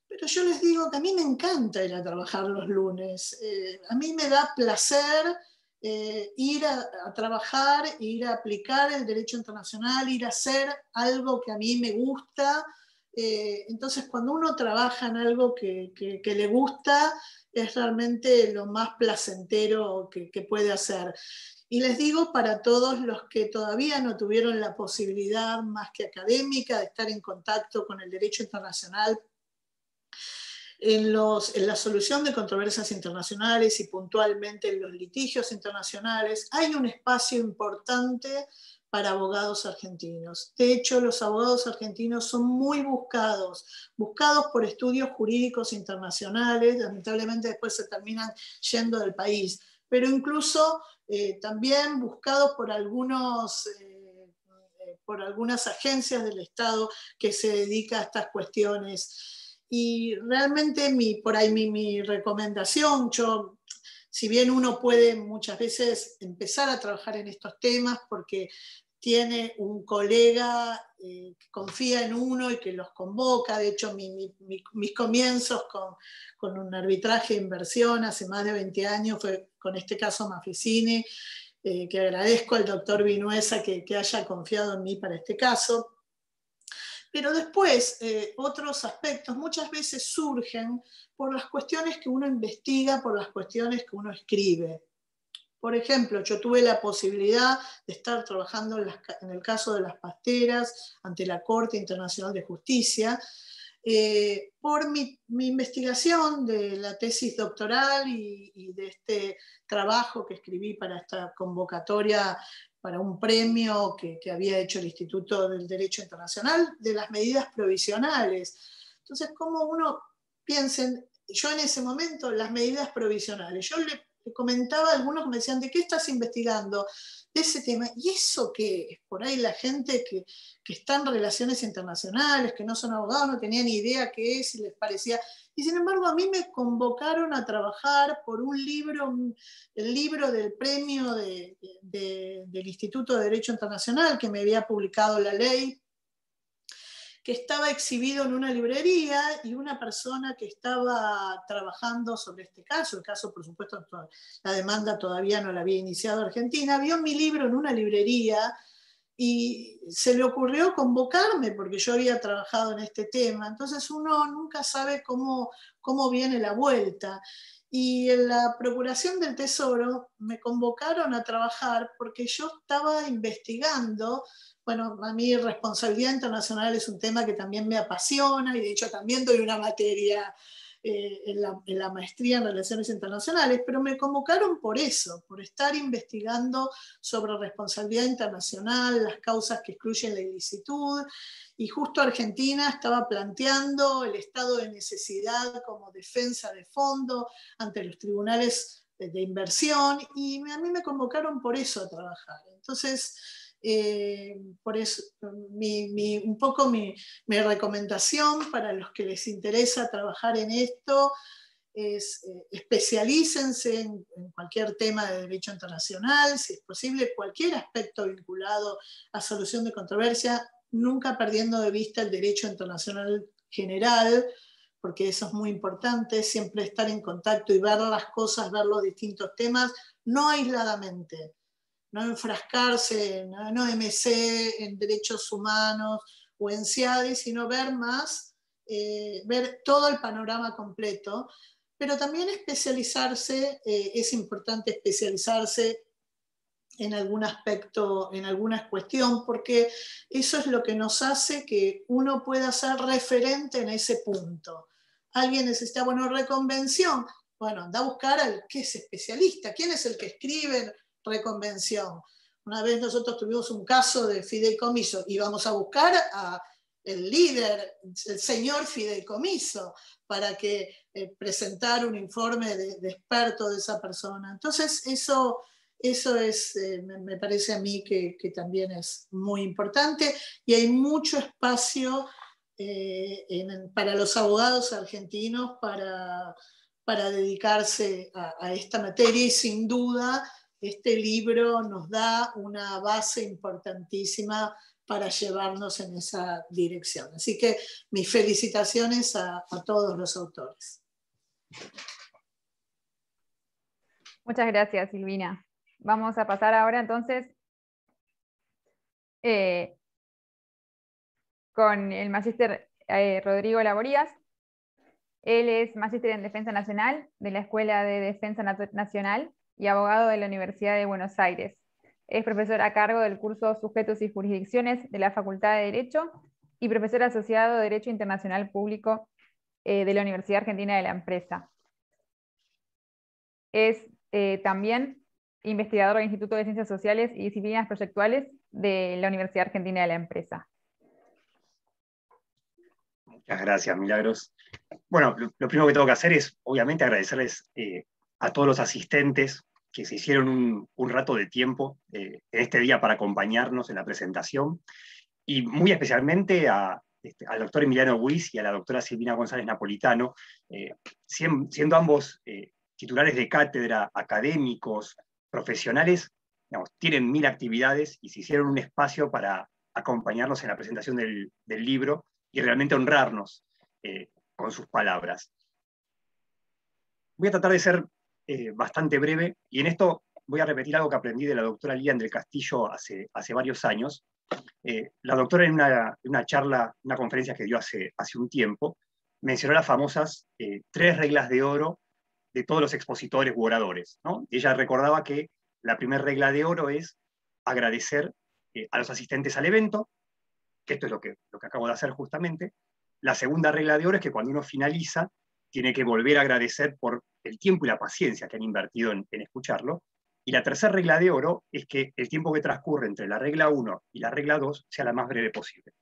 Pero yo les digo que a mí me encanta ir a trabajar los lunes. A mí me da placer ir a trabajar, ir a aplicar el derecho internacional, ir a hacer algo que a mí me gusta. Entonces, cuando uno trabaja en algo que le gusta, es realmente lo más placentero que puede hacer. Y les digo, para todos los que todavía no tuvieron la posibilidad, más que académica, de estar en contacto con el derecho internacional, en la solución de controversias internacionales y puntualmente en los litigios internacionales, hay un espacio importante para abogados argentinos. De hecho, los abogados argentinos son muy buscados por estudios jurídicos internacionales, lamentablemente después se terminan yendo del país, pero incluso también buscados por algunas agencias del Estado que se dedican a estas cuestiones. Y realmente por ahí mi recomendación, si bien uno puede muchas veces empezar a trabajar en estos temas porque tiene un colega que confía en uno y que los convoca, de hecho mis comienzos con un arbitraje de inversión hace más de 20 años fue con este caso Mafficini, que agradezco al doctor Vinuesa que haya confiado en mí para este caso. Pero después, otros aspectos muchas veces surgen por las cuestiones que uno investiga, por las cuestiones que uno escribe. Por ejemplo, yo tuve la posibilidad de estar trabajando en el caso de las pasteras ante la Corte Internacional de Justicia, por mi investigación de la tesis doctoral y de este trabajo que escribí para esta convocatoria para un premio que había hecho el Instituto del Derecho Internacional, de las medidas provisionales. Entonces, ¿cómo uno piensa yo en ese momento, las medidas provisionales? Yo le comentaba a algunos que me decían, ¿de qué estás investigando? De ese tema. ¿Y eso qué es? Por ahí la gente que está en relaciones internacionales, que no son abogados, no tenían ni idea qué es y les parecía. Y sin embargo, a mí me convocaron a trabajar por un libro, el libro del premio del Instituto de Derecho Internacional que me había publicado la ley, que estaba exhibido en una librería, y una persona que estaba trabajando sobre este caso, el caso, por supuesto, la demanda todavía no la había iniciado Argentina, vio mi libro en una librería y se le ocurrió convocarme porque yo había trabajado en este tema. Entonces uno nunca sabe cómo viene la vuelta. Y en la Procuración del Tesoro me convocaron a trabajar porque yo estaba investigando. Bueno, a mí responsabilidad internacional es un tema que también me apasiona y de hecho también doy una materia en la maestría en Relaciones Internacionales, pero me convocaron por eso, por estar investigando sobre responsabilidad internacional, las causas que excluyen la ilicitud, y justo Argentina estaba planteando el estado de necesidad como defensa de fondo ante los tribunales de inversión, y a mí me convocaron por eso a trabajar. Entonces, por eso un poco mi recomendación para los que les interesa trabajar en esto es especialícense en cualquier tema de derecho internacional, si es posible, cualquier aspecto vinculado a solución de controversia, nunca perdiendo de vista el derecho internacional general, porque eso es muy importante, siempre estar en contacto y ver las cosas, ver los distintos temas, no aisladamente, no enfrascarse en OMC, en derechos humanos o en CIADI, sino ver más, ver todo el panorama completo, pero también especializarse, es importante especializarse en algún aspecto, en alguna cuestión, porque eso es lo que nos hace que uno pueda ser referente en ese punto. Alguien necesita, bueno, reconvención, bueno, anda a buscar al que es especialista, quién es el que escribe reconvención. Una vez nosotros tuvimos un caso de fideicomiso y vamos a buscar a el líder, el señor fideicomiso, para que presentar un informe de experto de esa persona. Entonces, eso es, me parece a mí que también es muy importante, y hay mucho espacio para los abogados argentinos para dedicarse a esta materia, y sin duda este libro nos da una base importantísima para llevarnos en esa dirección. Así que mis felicitaciones a todos los autores. Muchas gracias, Silvina. Vamos a pasar ahora entonces con el magíster Rodrigo Laborías. Él es magíster en Defensa Nacional de la Escuela de Defensa Nacional y abogado de la Universidad de Buenos Aires. Es profesor a cargo del curso Sujetos y Jurisdicciones de la Facultad de Derecho y profesor asociado de Derecho Internacional Público de la Universidad Argentina de la Empresa. Es también investigador del Instituto de Ciencias Sociales y Disciplinas Proyectuales de la Universidad Argentina de la Empresa. Muchas gracias, Milagros. Bueno, lo primero que tengo que hacer es, obviamente, agradecerles a todos los asistentes que se hicieron un rato de tiempo en este día para acompañarnos en la presentación, y muy especialmente al doctor Emiliano Buis y a la doctora Silvina González Napolitano, siendo ambos titulares de cátedra, académicos, profesionales, digamos, tienen 1000 actividades y se hicieron un espacio para acompañarnos en la presentación del libro y realmente honrarnos con sus palabras. Voy a tratar de ser bastante breve, y en esto voy a repetir algo que aprendí de la doctora Lilian del Castillo hace varios años. La doctora en una charla, una conferencia que dio hace un tiempo, mencionó las famosas 3 reglas de oro de todos los expositores u oradores, ¿no? Ella recordaba que la primera regla de oro es agradecer a los asistentes al evento, que esto es lo que acabo de hacer justamente. La segunda regla de oro es que cuando uno finaliza, tiene que volver a agradecer por el tiempo y la paciencia que han invertido en escucharlo. Y la tercera regla de oro es que el tiempo que transcurre entre la regla 1 y la regla 2 sea la más breve posible.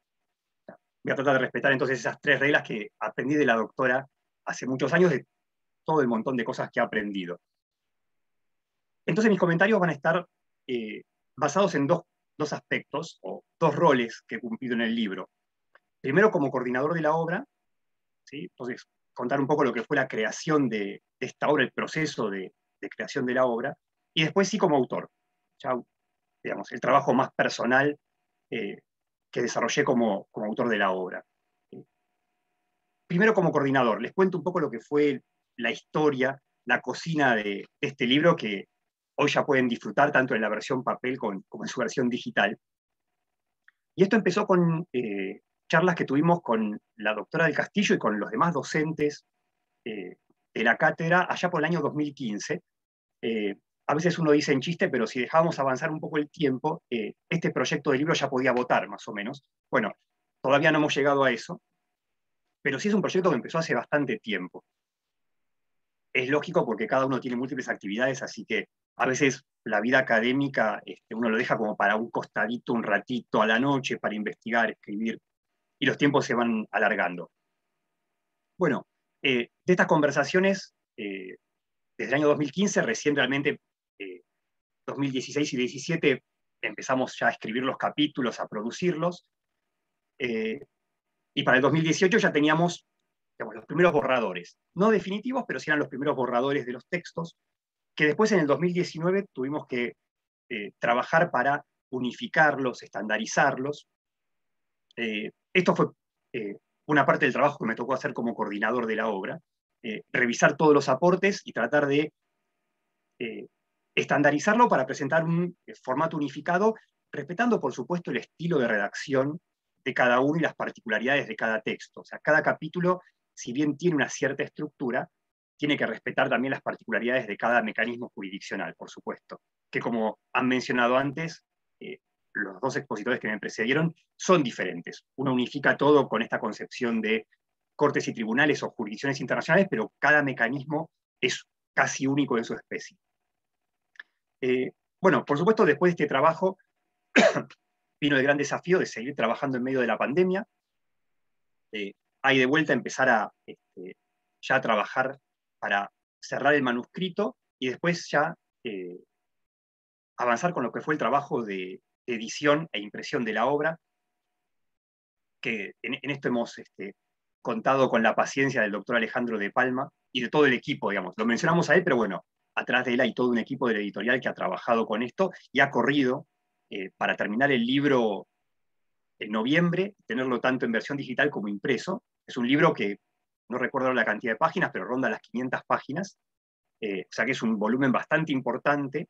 Voy a tratar de respetar entonces esas 3 reglas que aprendí de la doctora hace muchos años, de todo el montón de cosas que ha aprendido. Entonces mis comentarios van a estar basados en dos aspectos, o 2 roles que he cumplido en el libro. Primero, como coordinador de la obra, ¿sí? Entonces, contar un poco lo que fue la creación de esta obra, el proceso de creación de la obra, y después sí como autor, ya, digamos, el trabajo más personal que desarrollé como autor de la obra. Primero como coordinador, les cuento un poco lo que fue la historia, la cocina de este libro, que hoy ya pueden disfrutar tanto en la versión papel como en su versión digital. Y esto empezó con charlas que tuvimos con la doctora del Castillo y con los demás docentes de la cátedra allá por el año 2015. A veces uno dice en chiste, pero si dejábamos avanzar un poco el tiempo, este proyecto de libro ya podía votar, más o menos. Bueno, todavía no hemos llegado a eso, pero sí es un proyecto que empezó hace bastante tiempo. es lógico porque cada uno tiene múltiples actividades, así que a veces la vida académica uno lo deja como para un costadito, un ratito a la noche, para investigar, escribir, y los tiempos se van alargando. Bueno, de estas conversaciones, desde el año 2015, recién realmente 2016 y 2017 empezamos ya a escribir los capítulos, a producirlos, y para el 2018 ya teníamos, digamos, los primeros borradores, no definitivos, pero sí eran los primeros borradores de los textos, que después en el 2019 tuvimos que trabajar para unificarlos, estandarizarlos. Esto fue una parte del trabajo que me tocó hacer como coordinador de la obra, revisar todos los aportes y tratar de estandarizarlo para presentar un formato unificado, respetando, por supuesto, el estilo de redacción de cada uno y las particularidades de cada texto. O sea, cada capítulo, si bien tiene una cierta estructura, tiene que respetar también las particularidades de cada mecanismo jurisdiccional, por supuesto, que como han mencionado antes, los dos expositores que me precedieron son diferentes. Uno unifica todo con esta concepción de cortes y tribunales o jurisdicciones internacionales, pero cada mecanismo es casi único en su especie. Bueno, por supuesto, después de este trabajo vino el gran desafío de seguir trabajando en medio de la pandemia. Hay de vuelta a empezar a ya trabajar para cerrar el manuscrito y después ya avanzar con lo que fue el trabajo de edición e impresión de la obra, que en esto hemos contado con la paciencia del doctor Alejandro de Palma y de todo el equipo, digamos. Lo mencionamos a él, pero bueno, atrás de él hay todo un equipo de la editorial que ha trabajado con esto y ha corrido para terminar el libro en noviembre, tenerlo tanto en versión digital como impreso. Es un libro que, no recuerdo la cantidad de páginas, pero ronda las 500 páginas, o sea que es un volumen bastante importante.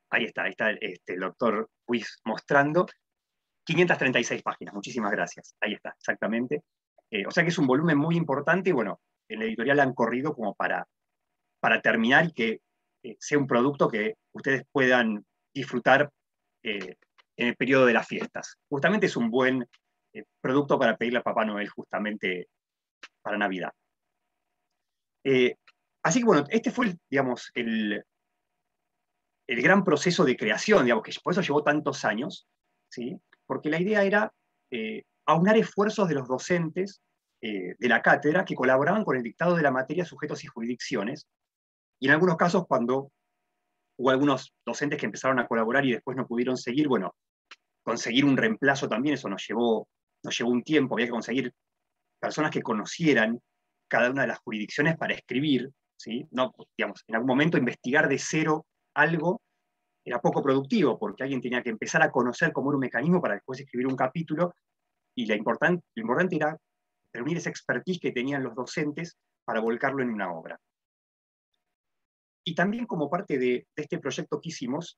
Ahí está el doctor Puig mostrando. 536 páginas, muchísimas gracias. Ahí está, exactamente. O sea que es un volumen muy importante y bueno, en la editorial han corrido como para terminar y que sea un producto que ustedes puedan disfrutar en el periodo de las fiestas. Justamente es un buen producto para pedirle a Papá Noel justamente para Navidad. Así que bueno, este fue, digamos, el gran proceso de creación, digamos, que por eso llevó tantos años, ¿sí? Porque la idea era aunar esfuerzos de los docentes de la cátedra que colaboraban con el dictado de la materia, sujetos y jurisdicciones, y en algunos casos cuando hubo algunos docentes que empezaron a colaborar y después no pudieron seguir, bueno, conseguir un reemplazo también, eso nos llevó un tiempo, había que conseguir personas que conocieran cada una de las jurisdicciones para escribir, ¿sí? No, digamos, en algún momento investigar de cero algo era poco productivo, porque alguien tenía que empezar a conocer cómo era un mecanismo para después escribir un capítulo, y lo importante era reunir esa expertise que tenían los docentes para volcarlo en una obra. Y también como parte de este proyecto que hicimos,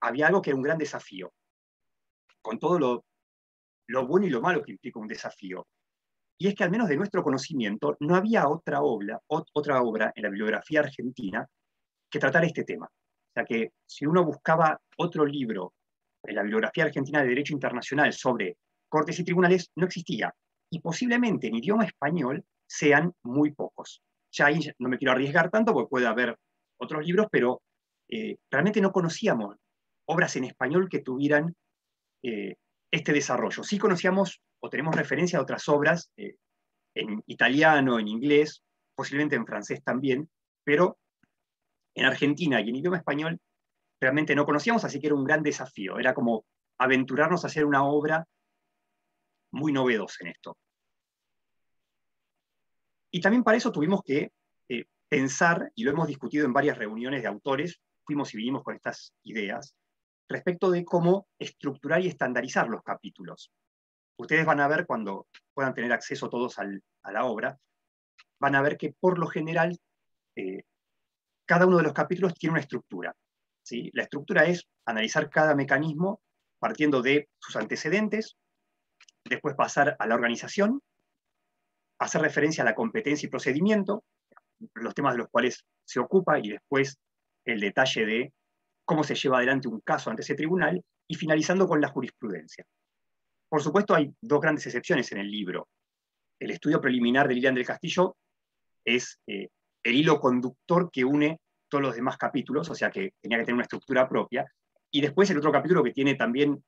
había algo que era un gran desafío, con todo lo bueno y lo malo que implica un desafío. Y es que al menos de nuestro conocimiento no había otra obra en la bibliografía argentina que tratara este tema. O sea que si uno buscaba otro libro en la bibliografía argentina de Derecho Internacional sobre cortes y tribunales, no existía. Y posiblemente en idioma español sean muy pocos. Ya ahí no me quiero arriesgar tanto porque puede haber otros libros, pero realmente no conocíamos obras en español que tuvieran este desarrollo. Sí conocíamos o tenemos referencia a otras obras en italiano, en inglés, posiblemente en francés también, pero en Argentina y en idioma español realmente no conocíamos, así que era un gran desafío. Era como aventurarnos a hacer una obra muy novedosa en esto. Y también para eso tuvimos que pensar, y lo hemos discutido en varias reuniones de autores, fuimos y vinimos con estas ideas, respecto de cómo estructurar y estandarizar los capítulos. Ustedes van a ver cuando puedan tener acceso todos a la obra, van a ver que por lo general cada uno de los capítulos tiene una estructura, ¿sí? La estructura es analizar cada mecanismo partiendo de sus antecedentes, después pasar a la organización, hacer referencia a la competencia y procedimiento, los temas de los cuales se ocupa, y después el detalle de cómo se lleva adelante un caso ante ese tribunal, y finalizando con la jurisprudencia. Por supuesto, hay dos grandes excepciones en el libro. El estudio preliminar de Lilian del Castillo es el hilo conductor que une todos los demás capítulos, o sea que tenía que tener una estructura propia. Y después el otro capítulo que tiene también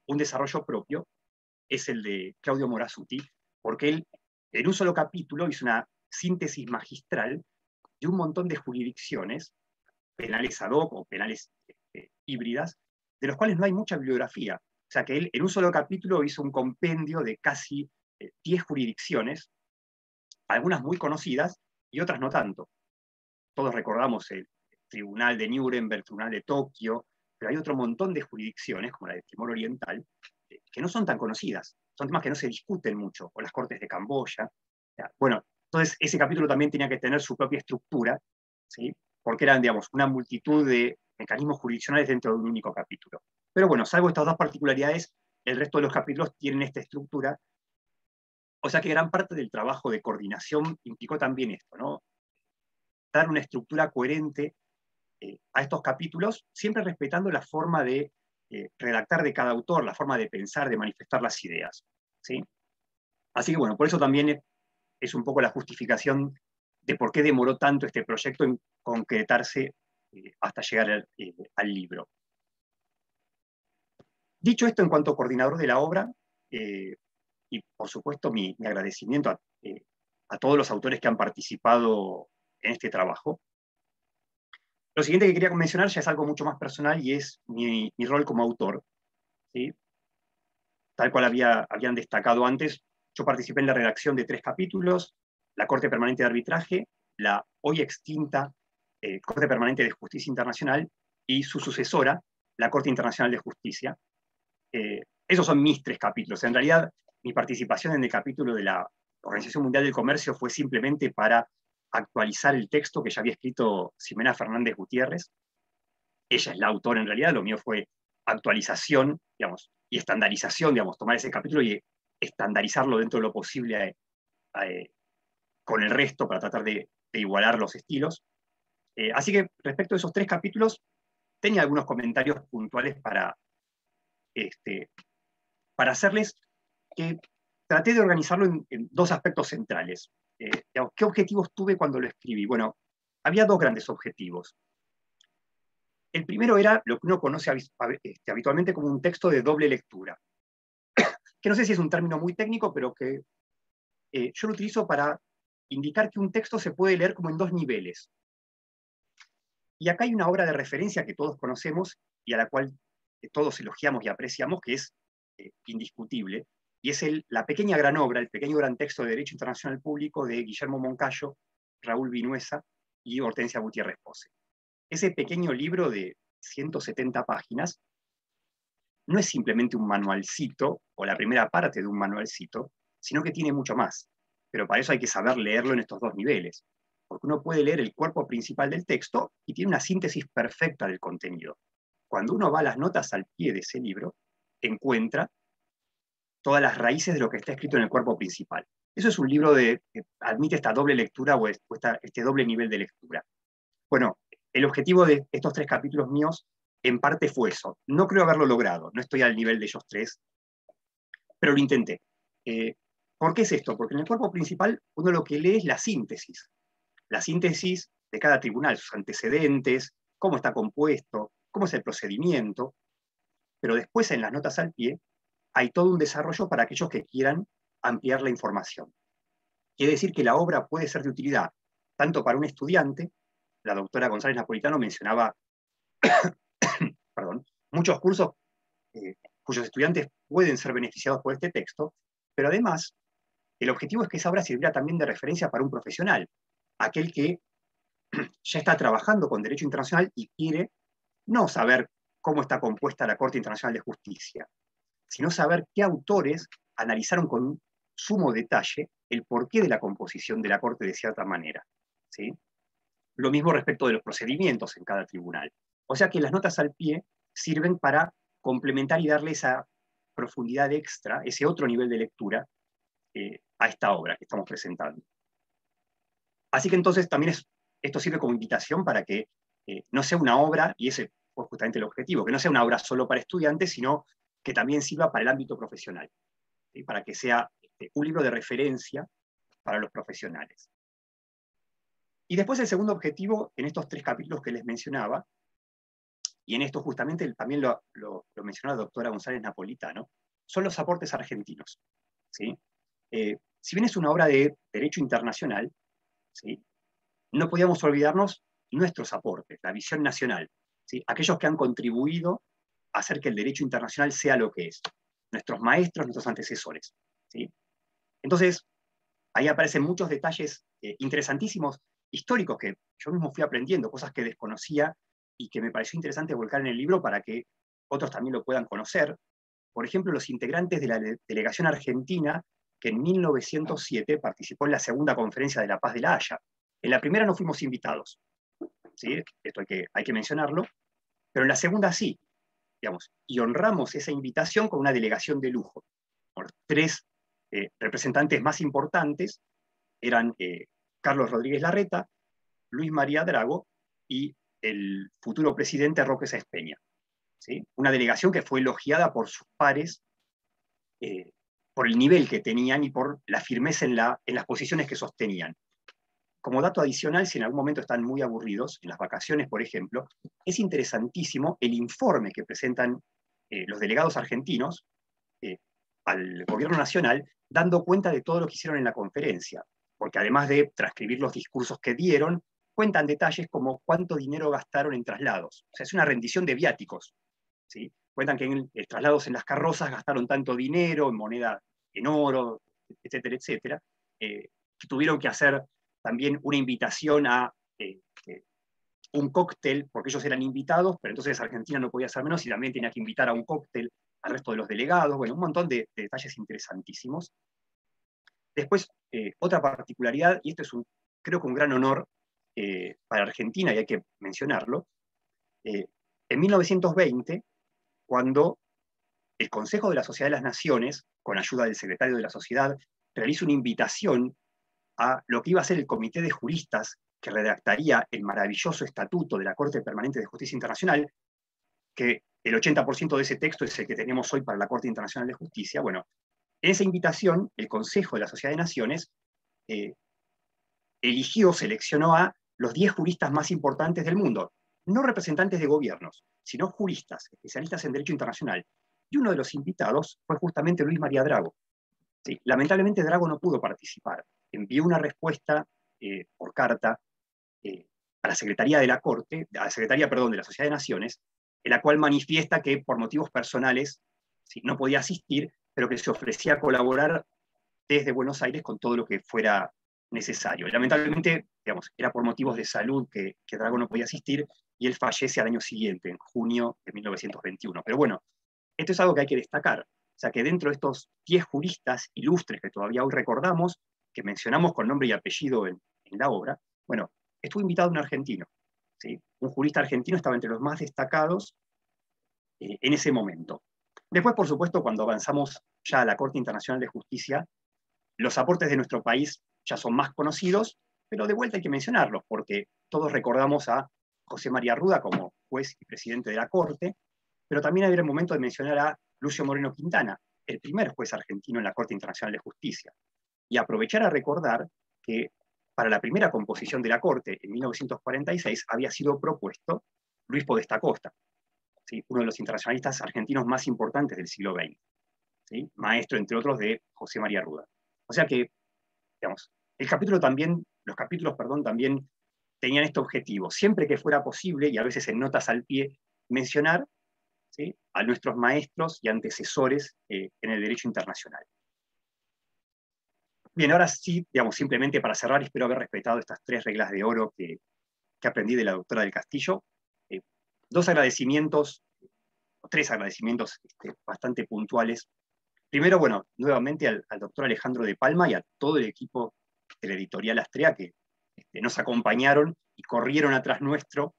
un desarrollo propio es el de Claudio Morazzuti, porque él en un solo capítulo hizo una síntesis magistral de un montón de jurisdicciones, penales ad hoc o penales híbridas, de los cuales no hay mucha bibliografía. O sea que él en un solo capítulo hizo un compendio de casi 10 jurisdicciones, algunas muy conocidas y otras no tanto. Todos recordamos el Tribunal de Nuremberg, el Tribunal de Tokio, pero hay otro montón de jurisdicciones, como la de Timor Oriental, que no son tan conocidas. Son temas que no se discuten mucho, o las Cortes de Camboya. Bueno, entonces ese capítulo también tenía que tener su propia estructura, ¿sí? Porque eran, digamos, una multitud de mecanismos jurisdiccionales dentro de un único capítulo. Pero bueno, salvo estas dos particularidades, el resto de los capítulos tienen esta estructura. O sea que gran parte del trabajo de coordinación implicó también esto, ¿no? Dar una estructura coherente a estos capítulos, siempre respetando la forma de redactar de cada autor, la forma de pensar, de manifestar las ideas, ¿sí? Así que bueno, por eso también es un poco la justificación de por qué demoró tanto este proyecto en concretarse hasta llegar al libro. Dicho esto, en cuanto a coordinador de la obra, y por supuesto mi agradecimiento a todos los autores que han participado en este trabajo, lo siguiente que quería mencionar ya es algo mucho más personal y es mi rol como autor, ¿sí? Tal cual habían destacado antes, yo participé en la redacción de 3 capítulos, la Corte Permanente de Arbitraje, la hoy extinta Corte Permanente de Justicia Internacional y su sucesora, la Corte Internacional de Justicia. Esos son mis 3 capítulos. En realidad, mi participación en el capítulo de la Organización Mundial del Comercio fue simplemente para actualizar el texto que ya había escrito Ximena Fernández Gutiérrez. Ella es la autora en realidad, lo mío fue actualización, digamos, y estandarización, digamos, tomar ese capítulo y estandarizarlo dentro de lo posible con el resto para tratar de igualar los estilos. Así que respecto a esos 3 capítulos, tenía algunos comentarios puntuales para hacerles, que traté de organizarlo en 2 aspectos centrales. Digamos, ¿qué objetivos tuve cuando lo escribí? Bueno, había 2 grandes objetivos. El primero era lo que uno conoce habitualmente como un texto de doble lectura, que no sé si es un término muy técnico, pero que yo lo utilizo para indicar que un texto se puede leer como en 2 niveles. Y acá hay una obra de referencia que todos conocemos y a la cual todos elogiamos y apreciamos, que es indiscutible, y es la pequeña gran obra, el pequeño gran texto de Derecho Internacional Público de Guillermo Moncayo, Raúl Vinuesa y Hortensia Gutiérrez Pose. Ese pequeño libro de 170 páginas no es simplemente un manualcito o la primera parte de un manualcito, sino que tiene mucho más. Pero para eso hay que saber leerlo en estos 2 niveles, porque uno puede leer el cuerpo principal del texto y tiene una síntesis perfecta del contenido. Cuando uno va a las notas al pie de ese libro, encuentra todas las raíces de lo que está escrito en el cuerpo principal. Eso es un libro que admite esta doble lectura o este doble nivel de lectura. Bueno, el objetivo de estos 3 capítulos míos en parte fue eso. No creo haberlo logrado, no estoy al nivel de ellos 3, pero lo intenté. ¿Por qué es esto? Porque en el cuerpo principal uno lo que lee es la síntesis de cada tribunal, sus antecedentes, cómo está compuesto, cómo es el procedimiento, pero después en las notas al pie hay todo un desarrollo para aquellos que quieran ampliar la información. Quiere decir que la obra puede ser de utilidad tanto para un estudiante, la doctora González Napolitano mencionaba muchos cursos cuyos estudiantes pueden ser beneficiados por este texto, pero además el objetivo es que esa obra sirviera también de referencia para un profesional, aquel que ya está trabajando con derecho internacional y quiere no saber cómo está compuesta la Corte Internacional de Justicia, sino saber qué autores analizaron con sumo detalle el porqué de la composición de la Corte de cierta manera, ¿sí? Lo mismo respecto de los procedimientos en cada tribunal. O sea que las notas al pie sirven para complementar y darle esa profundidad extra, ese otro nivel de lectura a esta obra que estamos presentando. Así que entonces también esto sirve como invitación para que no sea una obra, y ese fue justamente el objetivo, que no sea una obra solo para estudiantes, sino que también sirva para el ámbito profesional, ¿sí? Para que sea un libro de referencia para los profesionales. Y después el segundo objetivo, en estos 3 capítulos que les mencionaba, y en esto justamente también lo mencionó la doctora González Napolitano, son los aportes argentinos, ¿sí? Si bien es una obra de derecho internacional, ¿sí?, no podíamos olvidarnos nuestros aportes, la visión nacional, ¿sí?, aquellos que han contribuido a hacer que el derecho internacional sea lo que es, nuestros maestros, nuestros antecesores, ¿sí? Entonces, ahí aparecen muchos detalles interesantísimos, históricos, que yo mismo fui aprendiendo, cosas que desconocía y que me pareció interesante volcar en el libro para que otros también lo puedan conocer. Por ejemplo, los integrantes de la delegación argentina que en 1907 participó en la segunda conferencia de la Paz de La Haya. En la primera no fuimos invitados, ¿sí?, esto hay que mencionarlo, pero en la segunda sí, digamos, y honramos esa invitación con una delegación de lujo, por 3 representantes más importantes, eran Carlos Rodríguez Larreta, Luis María Drago y el futuro presidente Roque Sáenz Peña, ¿sí? Una delegación que fue elogiada por sus pares, por el nivel que tenían y por la firmeza en las posiciones que sostenían. Como dato adicional, si en algún momento están muy aburridos, en las vacaciones, por ejemplo, es interesantísimo el informe que presentan los delegados argentinos al gobierno nacional, dando cuenta de todo lo que hicieron en la conferencia, porque además de transcribir los discursos que dieron, cuentan detalles como cuánto dinero gastaron en traslados. O sea, es una rendición de viáticos, ¿sí? Cuentan que en traslados en las carrozas gastaron tanto dinero, en moneda, en oro, etcétera, etcétera, que tuvieron que hacer también una invitación a un cóctel, porque ellos eran invitados, pero entonces Argentina no podía hacer menos y también tenía que invitar a un cóctel al resto de los delegados, bueno, un montón de detalles interesantísimos. Después, otra particularidad, y esto es creo que un gran honor para Argentina, y hay que mencionarlo, en 1920, cuando el Consejo de la Sociedad de las Naciones, con ayuda del secretario de la Sociedad, realiza una invitación a lo que iba a ser el comité de juristas que redactaría el maravilloso estatuto de la Corte Permanente de Justicia Internacional, que el 80% de ese texto es el que tenemos hoy para la Corte Internacional de Justicia. Bueno, en esa invitación, el Consejo de la Sociedad de Naciones seleccionó a los 10 juristas más importantes del mundo, no representantes de gobiernos, sino juristas, especialistas en derecho internacional. Y uno de los invitados fue justamente Luis María Drago. ¿Sí? Lamentablemente Drago no pudo participar. Envió una respuesta por carta a la Secretaría de la Corte, a la Secretaría, perdón, de la Sociedad de Naciones, en la cual manifiesta que por motivos personales ¿sí?, no podía asistir, pero que se ofrecía a colaborar desde Buenos Aires con todo lo que fuera necesario. Lamentablemente, digamos, era por motivos de salud que Drago no podía asistir y él fallece al año siguiente, en junio de 1921. Pero bueno, esto es algo que hay que destacar. O sea, que dentro de estos 10 juristas ilustres que todavía hoy recordamos, que mencionamos con nombre y apellido en la obra, bueno, estuvo invitado un argentino. ¿Sí? Un jurista argentino estaba entre los más destacados en ese momento. Después, por supuesto, cuando avanzamos ya a la Corte Internacional de Justicia, los aportes de nuestro país ya son más conocidos, pero de vuelta hay que mencionarlos, porque todos recordamos a José María Ruda como juez y presidente de la Corte, pero también había el momento de mencionar a Lucio Moreno Quintana, el primer juez argentino en la Corte Internacional de Justicia, y aprovechar a recordar que para la primera composición de la Corte, en 1946, había sido propuesto Luis Podestá Costa, ¿sí?, uno de los internacionalistas argentinos más importantes del siglo XX, ¿sí?, maestro, entre otros, de José María Ruda. O sea que, digamos, los capítulos también tenían este objetivo, siempre que fuera posible, y a veces en notas al pie, mencionar, ¿sí?, a nuestros maestros y antecesores en el derecho internacional. Bien, ahora sí, digamos, simplemente para cerrar, espero haber respetado estas 3 reglas de oro que aprendí de la doctora del Castillo. 2 agradecimientos, o 3 agradecimientos bastante puntuales. Primero, bueno, nuevamente al doctor Alejandro de Palma y a todo el equipo de la editorial Astrea que nos acompañaron y corrieron atrás nuestro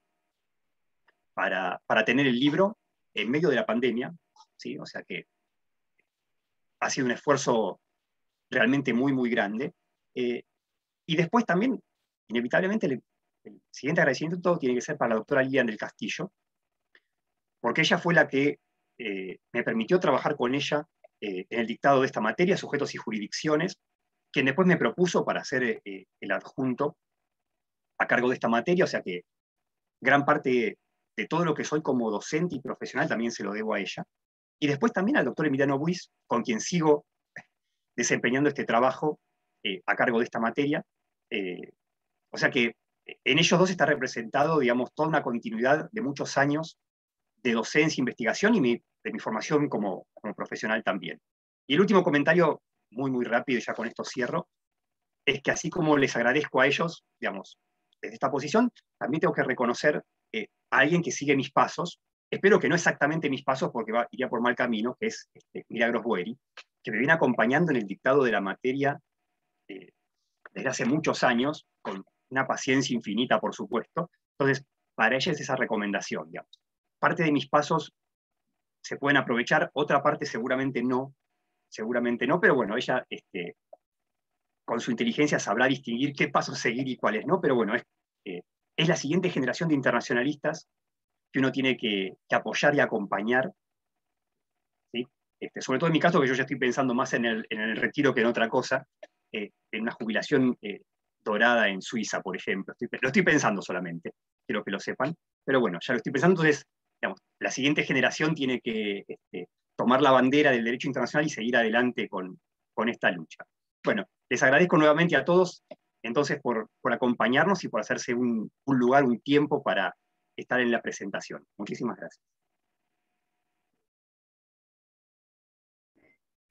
para tener el libro en medio de la pandemia, ¿sí? O sea que ha sido un esfuerzo realmente muy, muy grande. Y después también, inevitablemente, el siguiente agradecimiento tiene que ser para la doctora Lilian del Castillo, porque ella fue la que me permitió trabajar con ella en el dictado de esta materia, sujetos y jurisdicciones, quien después me propuso para ser el adjunto a cargo de esta materia, o sea que gran parte de todo lo que soy como docente y profesional también se lo debo a ella. Y después también al doctor Emiliano Buis, con quien sigo desempeñando este trabajo a cargo de esta materia. O sea que en ellos dos está representado, digamos, toda una continuidad de muchos años de docencia, investigación y de mi formación como profesional también. Y el último comentario, muy, muy rápido, y ya con esto cierro, es que así como les agradezco a ellos, digamos, desde esta posición, también tengo que reconocer a alguien que sigue mis pasos, espero que no exactamente mis pasos porque iría por mal camino, que es Milagros Boeri, que me viene acompañando en el dictado de la materia desde hace muchos años, con una paciencia infinita, por supuesto. Entonces, para ella es esa recomendación, digamos. Parte de mis pasos se pueden aprovechar, otra parte seguramente no, pero bueno, ella con su inteligencia sabrá distinguir qué pasos seguir y cuáles no, pero bueno, es la siguiente generación de internacionalistas que uno tiene que apoyar y acompañar, ¿sí? Sobre todo en mi caso, que yo ya estoy pensando más en el retiro que en otra cosa, en una jubilación dorada en Suiza, por ejemplo. Lo estoy pensando solamente, quiero que lo sepan, pero bueno, ya lo estoy pensando, entonces, digamos, la siguiente generación tiene que tomar la bandera del derecho internacional y seguir adelante con esta lucha. Bueno, les agradezco nuevamente a todos, entonces, por acompañarnos y por hacerse un lugar, un tiempo para estar en la presentación. Muchísimas gracias.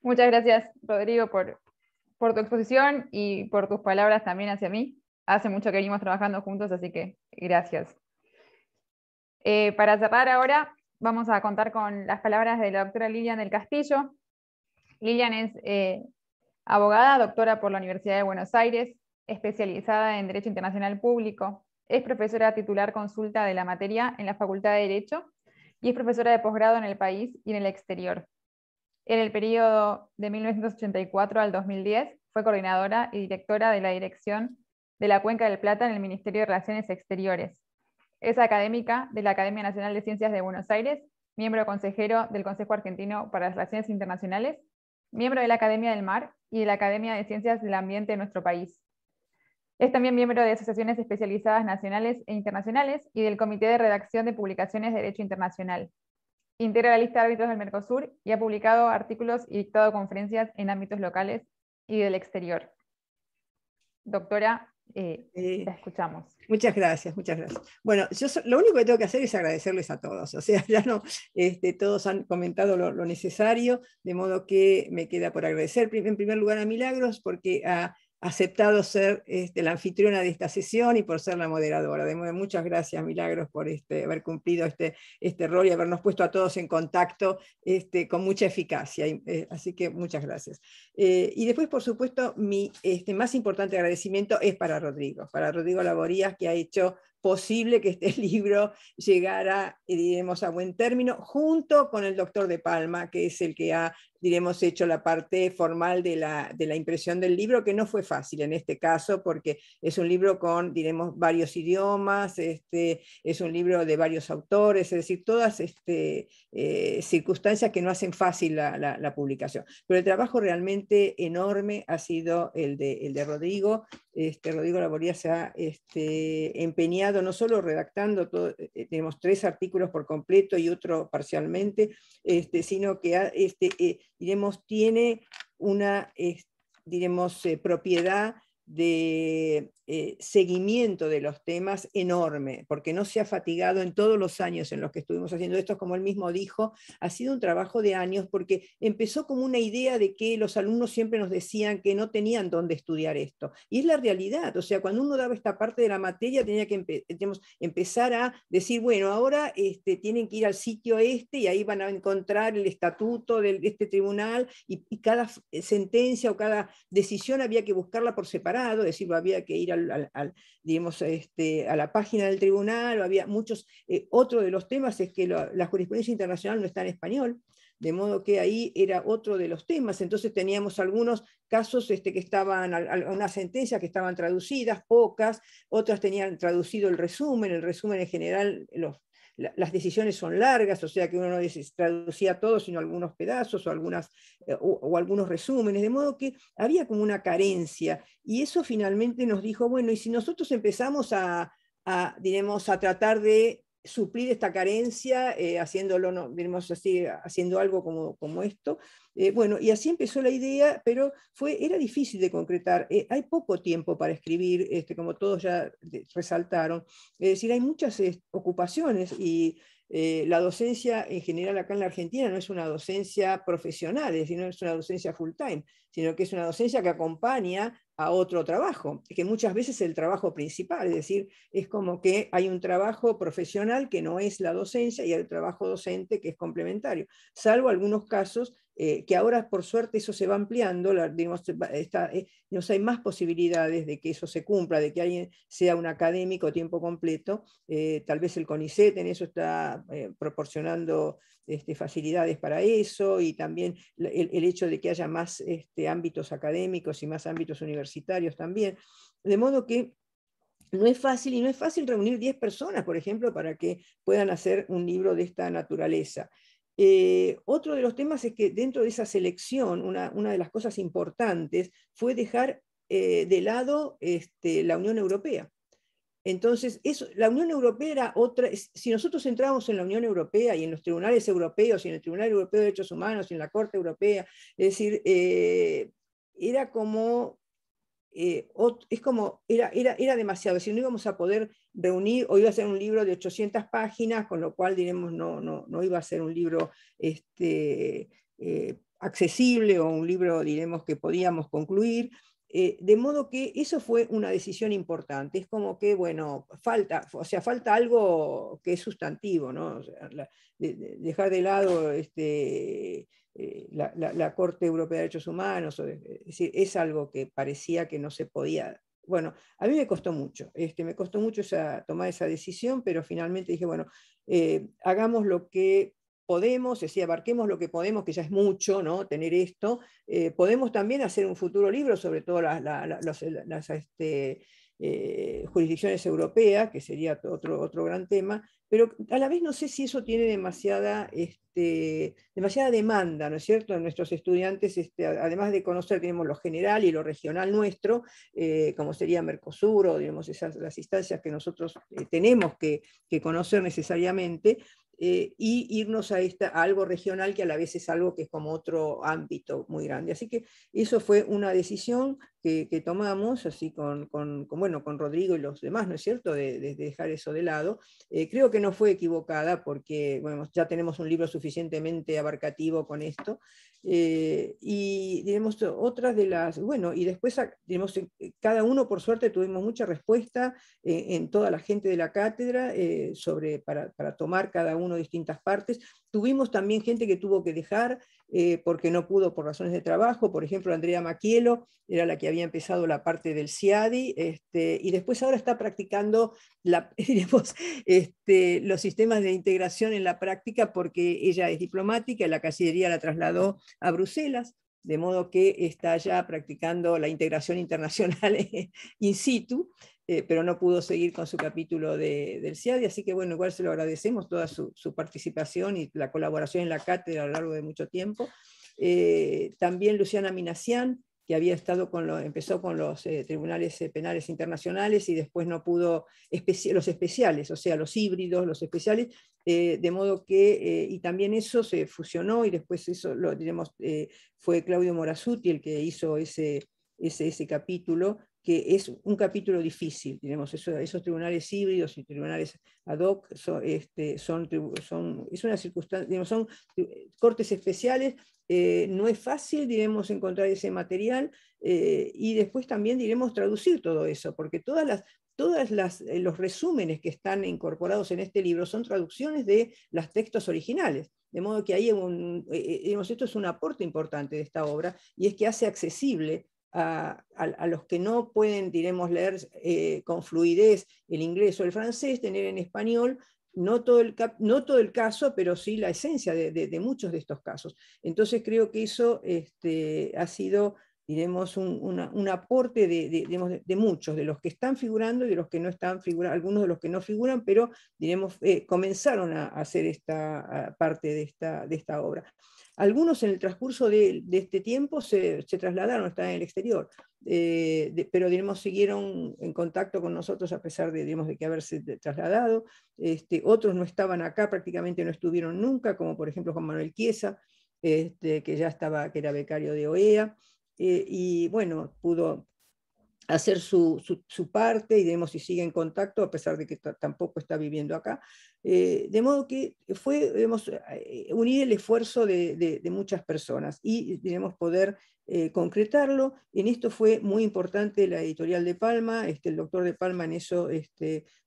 Muchas gracias, Rodrigo, por tu exposición y por tus palabras también hacia mí. Hace mucho que venimos trabajando juntos, así que gracias. Para cerrar ahora, vamos a contar con las palabras de la doctora Lilian del Castillo. Lilian es abogada, doctora por la Universidad de Buenos Aires, especializada en Derecho Internacional Público. Es profesora titular consulta de la materia en la Facultad de Derecho y es profesora de posgrado en el país y en el exterior. En el periodo de 1984 al 2010 fue coordinadora y directora de la Dirección de la Cuenca del Plata en el Ministerio de Relaciones Exteriores. Es académica de la Academia Nacional de Ciencias de Buenos Aires, miembro consejero del Consejo Argentino para las Relaciones Internacionales, miembro de la Academia del Mar y de la Academia de Ciencias del Ambiente de nuestro país. Es también miembro de asociaciones especializadas nacionales e internacionales y del Comité de Redacción de Publicaciones de Derecho Internacional. Integra la lista de árbitros del Mercosur y ha publicado artículos y dictado conferencias en ámbitos locales y del exterior. Doctora, la escuchamos. Muchas gracias, muchas gracias. Bueno, lo único que tengo que hacer es agradecerles a todos, o sea, ya no, todos han comentado lo necesario, de modo que me queda por agradecer en primer lugar a Milagros, porque ha aceptado ser la anfitriona de esta sesión y por ser la moderadora. De modo, muchas gracias, Milagros, por haber cumplido este rol y habernos puesto a todos en contacto con mucha eficacia. Así que muchas gracias. Y después, por supuesto, mi más importante agradecimiento es para Rodrigo Laborías, que ha hecho posible que este libro llegara, diremos, a buen término, junto con el doctor De Palma, que es el que ha, diremos, hecho la parte formal de la impresión del libro, que no fue fácil en este caso, porque es un libro con, diremos, varios idiomas, es un libro de varios autores, es decir, todas circunstancias que no hacen fácil la publicación. Pero el trabajo realmente enorme ha sido el de Rodrigo. Rodrigo Laborías se ha empeñado no solo redactando tenemos 3 artículos por completo y otro parcialmente, sino que diremos, tiene una propiedad de seguimiento de los temas enorme, porque no se ha fatigado en todos los años en los que estuvimos haciendo esto, como él mismo dijo, ha sido un trabajo de años, porque empezó como una idea de que los alumnos siempre nos decían que no tenían dónde estudiar esto, y es la realidad. O sea, cuando uno daba esta parte de la materia tenía que empezar a decir, bueno, ahora tienen que ir al sitio y ahí van a encontrar el estatuto de este tribunal, y cada sentencia o cada decisión había que buscarla por separado, es decir, había que ir digamos, a la página del tribunal, o había muchos. Otro de los temas es que la jurisprudencia internacional no está en español, de modo que ahí era otro de los temas. Entonces teníamos algunos casos que estaban, unas sentencias que estaban traducidas, pocas, otras tenían traducido el resumen en general las decisiones son largas, o sea que uno no traducía todo, sino algunos pedazos o, o algunos resúmenes, de modo que había como una carencia, y eso finalmente nos dijo, bueno, y si nosotros empezamos diremos, a tratar de suplir esta carencia, haciéndolo, no, diremos así, haciendo algo como esto. Bueno, y así empezó la idea, pero era difícil de concretar. Hay poco tiempo para escribir, como todos ya resaltaron. Es decir, hay muchas ocupaciones y la docencia en general acá en la Argentina no es una docencia profesional, es decir, no es una docencia full time, sino que es una docencia que acompaña a otro trabajo, que muchas veces es el trabajo principal, es decir, es como que hay un trabajo profesional que no es la docencia y hay el trabajo docente que es complementario, salvo algunos casos que ahora por suerte eso se va ampliando, digamos, hay más posibilidades de que eso se cumpla, de que alguien sea un académico a tiempo completo, tal vez el CONICET en eso está proporcionando facilidades para eso, y también el hecho de que haya más ámbitos académicos y más ámbitos universitarios también, de modo que no es fácil, y no es fácil reunir 10 personas, por ejemplo, para que puedan hacer un libro de esta naturaleza. Otro de los temas es que dentro de esa selección, una de las cosas importantes fue dejar de lado la Unión Europea. Entonces, la Unión Europea era otra. Si nosotros entramos en la Unión Europea y en los tribunales europeos, y en el Tribunal Europeo de Derechos Humanos, y en la Corte Europea, es decir, era como era demasiado, es decir, no íbamos a poder reunir, o iba a ser un libro de 800 páginas, con lo cual, diremos, no iba a ser un libro accesible, o un libro, diremos, que podíamos concluir. De modo que eso fue una decisión importante. Es como que, bueno, falta algo que es sustantivo, ¿no? O sea, dejar de lado la Corte Europea de Derechos Humanos, es decir, es algo que parecía que no se podía. Bueno, a mí me costó mucho tomar esa decisión, pero finalmente dije, bueno, hagamos lo que podemos, es decir, abarquemos lo que podemos, que ya es mucho, ¿no? Tener esto. Podemos también hacer un futuro libro sobre todo las jurisdicciones europeas, que sería otro gran tema, pero a la vez no sé si eso tiene demasiada demanda, ¿no es cierto? Nuestros estudiantes, además de conocer, tenemos lo general y lo regional nuestro, como sería Mercosur, o digamos, las instancias que nosotros tenemos que conocer necesariamente, y irnos a algo regional, que a la vez es algo que es como otro ámbito muy grande. Así que eso fue una decisión que tomamos, así con Rodrigo y los demás, ¿no es cierto?, de dejar eso de lado. Creo que no fue equivocada, porque bueno, ya tenemos un libro suficientemente abarcativo con esto. Y diremos, otras de las, bueno, y después diremos, cada uno, por suerte, tuvimos mucha respuesta en toda la gente de la cátedra para tomar cada uno distintas partes. Tuvimos también gente que tuvo que dejar porque no pudo por razones de trabajo. Por ejemplo, Andrea Macchiello era la que había empezado la parte del CIADI, y después ahora está practicando diremos, los sistemas de integración en la práctica, porque ella es diplomática y la Cancillería la trasladó a Bruselas, de modo que está ya practicando la integración internacional in situ, pero no pudo seguir con su capítulo del CIADI, así que bueno, igual se lo agradecemos toda su participación y la colaboración en la cátedra a lo largo de mucho tiempo. También Luciana Minassian, que empezó con los tribunales penales internacionales, y después no pudo, los especiales, o sea, los híbridos, los especiales, de modo que, y también eso se fusionó, y después eso, diremos, fue Claudio Morazzuti el que hizo ese capítulo, que es un capítulo difícil, diremos, esos tribunales híbridos y tribunales ad hoc es una circunstancia, digamos, son cortes especiales. No es fácil, diremos, encontrar ese material, y después también, diremos, traducir todo eso, porque los resúmenes que están incorporados en este libro son traducciones de los textos originales, de modo que ahí digamos, esto es un aporte importante de esta obra, y es que hace accesible a los que no pueden, diremos, leer con fluidez el inglés o el francés, tener en español no todo el caso, pero sí la esencia de muchos de estos casos. Entonces creo que eso ha sido diremos, un aporte de muchos, de los que están figurando y de los que no están figurando, algunos de los que no figuran, pero diremos, comenzaron a hacer esta parte de esta obra. Algunos en el transcurso de este tiempo se trasladaron, están en el exterior, pero digamos, siguieron en contacto con nosotros a pesar de, digamos, de que haberse trasladado. Otros no estaban acá, prácticamente no estuvieron nunca, como por ejemplo Juan Manuel Chiesa, que ya estaba, que era becario de OEA, y bueno, pudo hacer su parte y digamos, si sigue en contacto, a pesar de que tampoco está viviendo acá. De modo que fue, digamos, unir el esfuerzo de muchas personas y digamos, poder concretarlo. En esto fue muy importante la editorial de Palma, el doctor de Palma en eso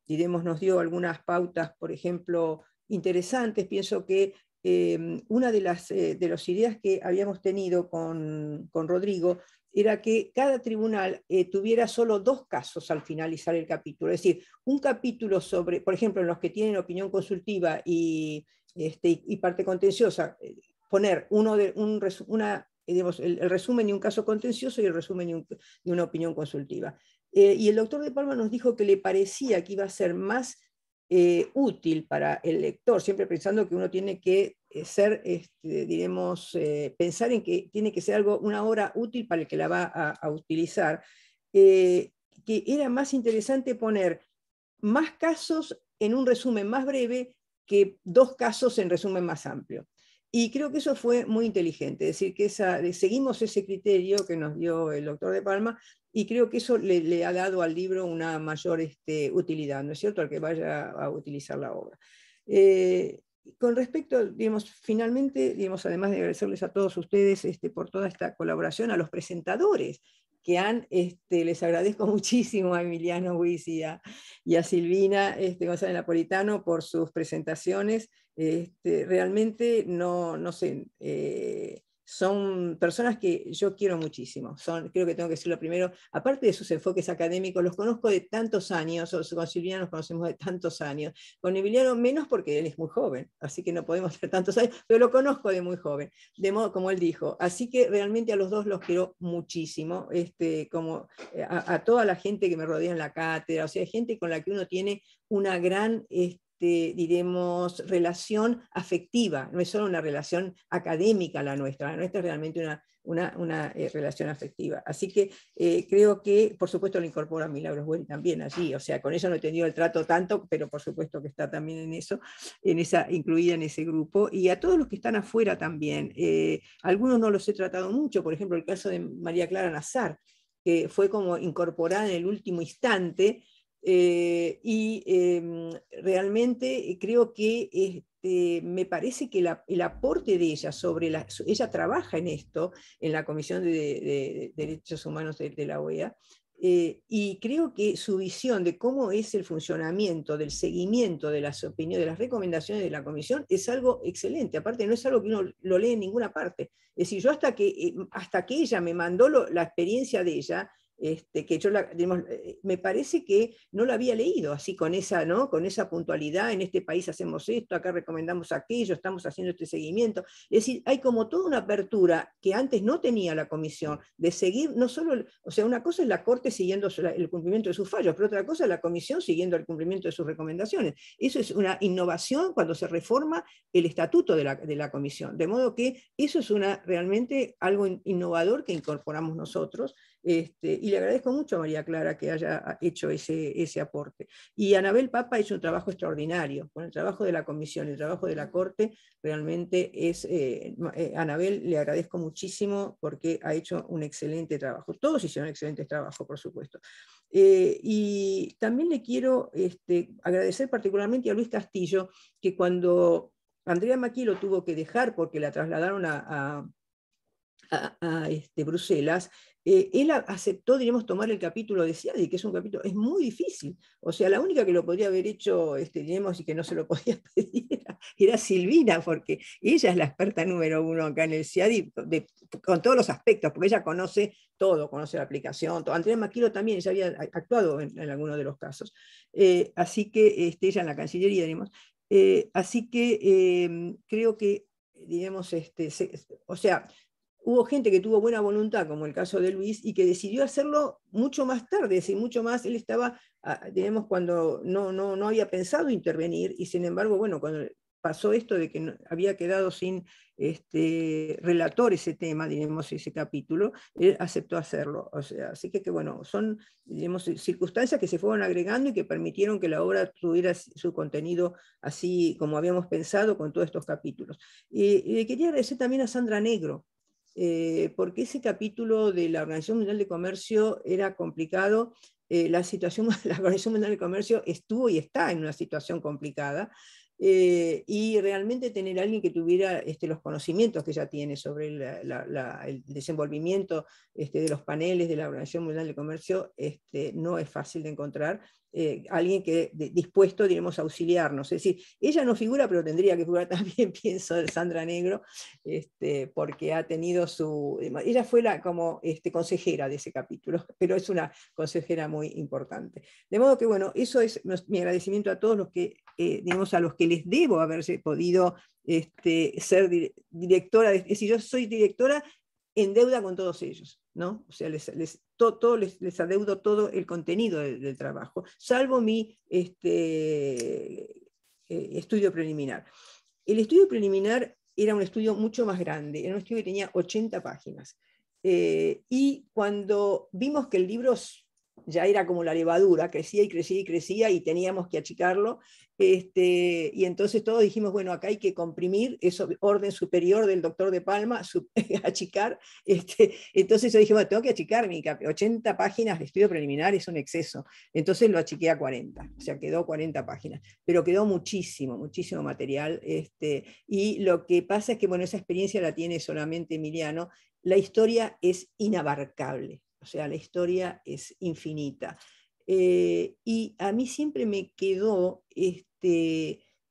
diremos, nos dio algunas pautas, por ejemplo, interesantes. Pienso que una de las ideas que habíamos tenido con Rodrigo era que cada tribunal tuviera solo 2 casos al finalizar el capítulo. Es decir, un capítulo sobre, por ejemplo, en los que tienen opinión consultiva y parte contenciosa, poner digamos, el resumen de un caso contencioso y el resumen de una opinión consultiva. Y el doctor de Palma nos dijo que le parecía que iba a ser más útil para el lector, siempre pensando que uno tiene que ser, diremos, pensar en que tiene que ser una obra útil para el que la va a utilizar, que era más interesante poner más casos en un resumen más breve que 2 casos en resumen más amplio. Y creo que eso fue muy inteligente, es decir, que seguimos ese criterio que nos dio el doctor de Palma, y creo que eso le ha dado al libro una mayor utilidad, ¿no es cierto?, al que vaya a utilizar la obra. Con respecto, digamos, finalmente, digamos, además de agradecerles a todos ustedes por toda esta colaboración, a los presentadores, que les agradezco muchísimo a Emiliano Huiz y a Silvina González Napolitano por sus presentaciones. Realmente no sé, son personas que yo quiero muchísimo. Creo que tengo que decirlo primero, aparte de sus enfoques académicos, los conozco de tantos años, con Silvina nos conocemos de tantos años, con Emiliano menos porque él es muy joven, así que no podemos ser tantos años, pero lo conozco de muy joven, de modo como él dijo. Así que realmente a los dos los quiero muchísimo, como a toda la gente que me rodea en la cátedra, o sea, gente con la que uno tiene una gran diremos, relación afectiva, no es solo una relación académica la nuestra es realmente una relación afectiva. Así que creo que, por supuesto, lo incorpora Milagros Güell también allí, o sea, con ella no he tenido el trato tanto, pero por supuesto que está también en eso, incluida en ese grupo, y a todos los que están afuera también. Algunos no los he tratado mucho, por ejemplo, el caso de María Clara Nazar, que fue como incorporada en el último instante, realmente creo que me parece que el aporte de ella ella trabaja en esto, en la Comisión de Derechos Humanos de la OEA, y creo que su visión de cómo es el funcionamiento, del seguimiento de las opiniones, de las recomendaciones de la Comisión, es algo excelente. Aparte, no es algo que uno lo lee en ninguna parte. Es decir, yo hasta que ella me mandó la experiencia de ella, que yo digamos, me parece que no lo había leído así con esa, ¿no?, con esa puntualidad. En este país hacemos esto, acá recomendamos aquello, estamos haciendo este seguimiento. Es decir, hay como toda una apertura que antes no tenía la Comisión, de seguir, no solo, o sea, una cosa es la Corte siguiendo el cumplimiento de sus fallos, pero otra cosa es la Comisión siguiendo el cumplimiento de sus recomendaciones. Eso es una innovación cuando se reforma el estatuto de la Comisión, de modo que eso es realmente algo innovador que incorporamos nosotros. Y le agradezco mucho a María Clara que haya hecho ese aporte. Y Anabel Papa ha hecho un trabajo extraordinario, con el trabajo de la Comisión, el trabajo de la Corte, realmente Anabel le agradezco muchísimo porque ha hecho un excelente trabajo. Todos hicieron un excelente trabajo, por supuesto. Y también le quiero agradecer particularmente a Luis Castillo, que cuando Andrea Maqui lo tuvo que dejar porque la trasladaron a Bruselas, él aceptó, diríamos, tomar el capítulo de CIADI, que es un capítulo, es muy difícil. O sea, la única que lo podría haber hecho, diríamos, y que no se lo podía pedir, era Silvina, porque ella es la experta número 1 acá en el CIADI, con todos los aspectos, porque ella conoce todo, conoce la aplicación, todo. Andrea Maquilo también, ella había actuado en algunos de los casos. Así que ella en la Cancillería, digamos. Así que creo que, digamos, o sea, hubo gente que tuvo buena voluntad, como el caso de Luis, y que decidió hacerlo mucho más tarde, es decir, mucho más, él estaba, digamos, cuando no había pensado intervenir, y sin embargo, bueno, cuando pasó esto de que había quedado sin relator ese tema, digamos, ese capítulo, él aceptó hacerlo. O sea, así que bueno, son, digamos, circunstancias que se fueron agregando y que permitieron que la obra tuviera su contenido así como habíamos pensado con todos estos capítulos. Y le quería agradecer también a Sandra Negro, porque ese capítulo de la Organización Mundial de Comercio era complicado. La Organización Mundial de Comercio estuvo y está en una situación complicada, y realmente tener a alguien que tuviera los conocimientos que ella tiene sobre el desenvolvimiento de los paneles de la Organización Mundial de Comercio no es fácil de encontrar. Alguien que dispuesto, diremos, a auxiliarnos. Es decir, ella no figura, pero tendría que figurar también, pienso, Sandra Negro, porque ha tenido ella fue como consejera de ese capítulo, pero es una consejera muy importante. De modo que, bueno, eso es mi agradecimiento a todos los que, digamos, a los que les debo haberse podido ser directora. Es decir, yo soy directora en deuda con todos ellos, ¿no? O sea, les adeudo todo el contenido del trabajo, salvo mi estudio preliminar. El estudio preliminar era un estudio mucho más grande, era un estudio que tenía 80 páginas. Y cuando vimos que el libro ya era como la levadura, crecía y crecía y crecía y teníamos que achicarlo, y entonces todos dijimos, bueno, acá hay que comprimir, eso, orden superior del doctor de Palma, achicar, entonces yo dije, bueno, tengo que achicar, 80 páginas de estudio preliminar es un exceso, entonces lo achiqué a 40, o sea, quedó 40 páginas, pero quedó muchísimo, muchísimo material, y lo que pasa es que, bueno, esa experiencia la tiene solamente Emiliano, la historia es inabarcable. O sea, la historia es infinita. Y a mí siempre me quedó